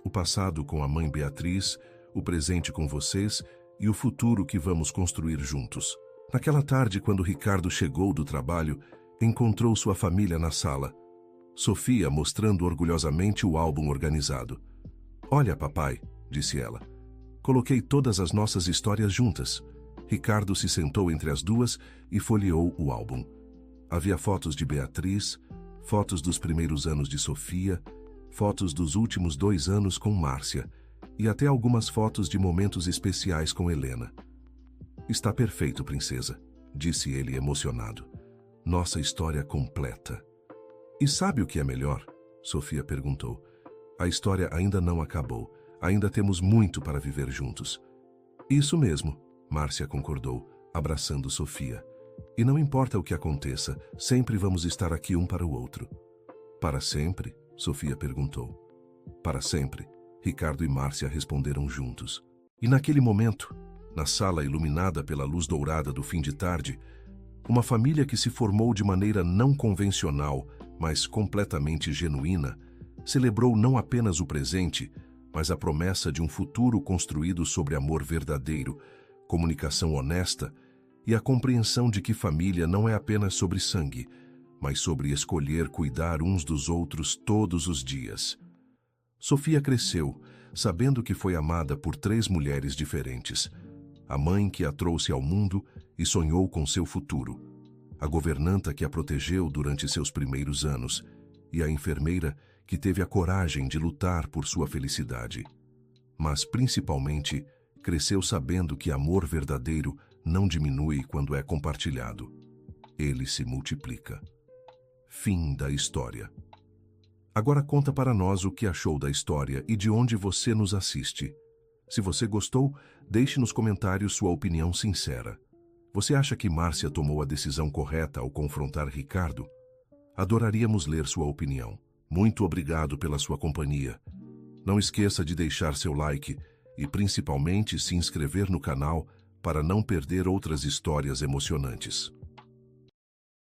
O passado com a mãe Beatriz, o presente com vocês e o futuro que vamos construir juntos. Naquela tarde, quando Ricardo chegou do trabalho, encontrou sua família na sala. Sofia mostrando orgulhosamente o álbum organizado. Olha, papai, disse ela. Coloquei todas as nossas histórias juntas. Ricardo se sentou entre as duas e folheou o álbum. Havia fotos de Beatriz, fotos dos primeiros anos de Sofia, fotos dos últimos 2 anos com Márcia e até algumas fotos de momentos especiais com Helena. Está perfeito, princesa, disse ele emocionado. Nossa história completa. E sabe o que é melhor? Sofia perguntou. A história ainda não acabou. Ainda temos muito para viver juntos. Isso mesmo, Márcia concordou, abraçando Sofia. E não importa o que aconteça, sempre vamos estar aqui um para o outro. Para sempre? Sofia perguntou. Para sempre, Ricardo e Márcia responderam juntos. E naquele momento, na sala iluminada pela luz dourada do fim de tarde, uma família que se formou de maneira não convencional, mas completamente genuína, celebrou não apenas o presente, mas a promessa de um futuro construído sobre amor verdadeiro, comunicação honesta e a compreensão de que família não é apenas sobre sangue, mas sobre escolher cuidar uns dos outros todos os dias. Sofia cresceu, sabendo que foi amada por 3 mulheres diferentes. A mãe que a trouxe ao mundo e sonhou com seu futuro, a governanta que a protegeu durante seus primeiros anos e a enfermeira que teve a coragem de lutar por sua felicidade. Mas, principalmente, cresceu sabendo que amor verdadeiro não diminui quando é compartilhado. Ele se multiplica. Fim da história. Agora conta para nós o que achou da história e de onde você nos assiste. Se você gostou, deixe nos comentários sua opinião sincera. Você acha que Márcia tomou a decisão correta ao confrontar Ricardo? Adoraríamos ler sua opinião. Muito obrigado pela sua companhia. Não esqueça de deixar seu like e principalmente se inscrever no canal para não perder outras histórias emocionantes.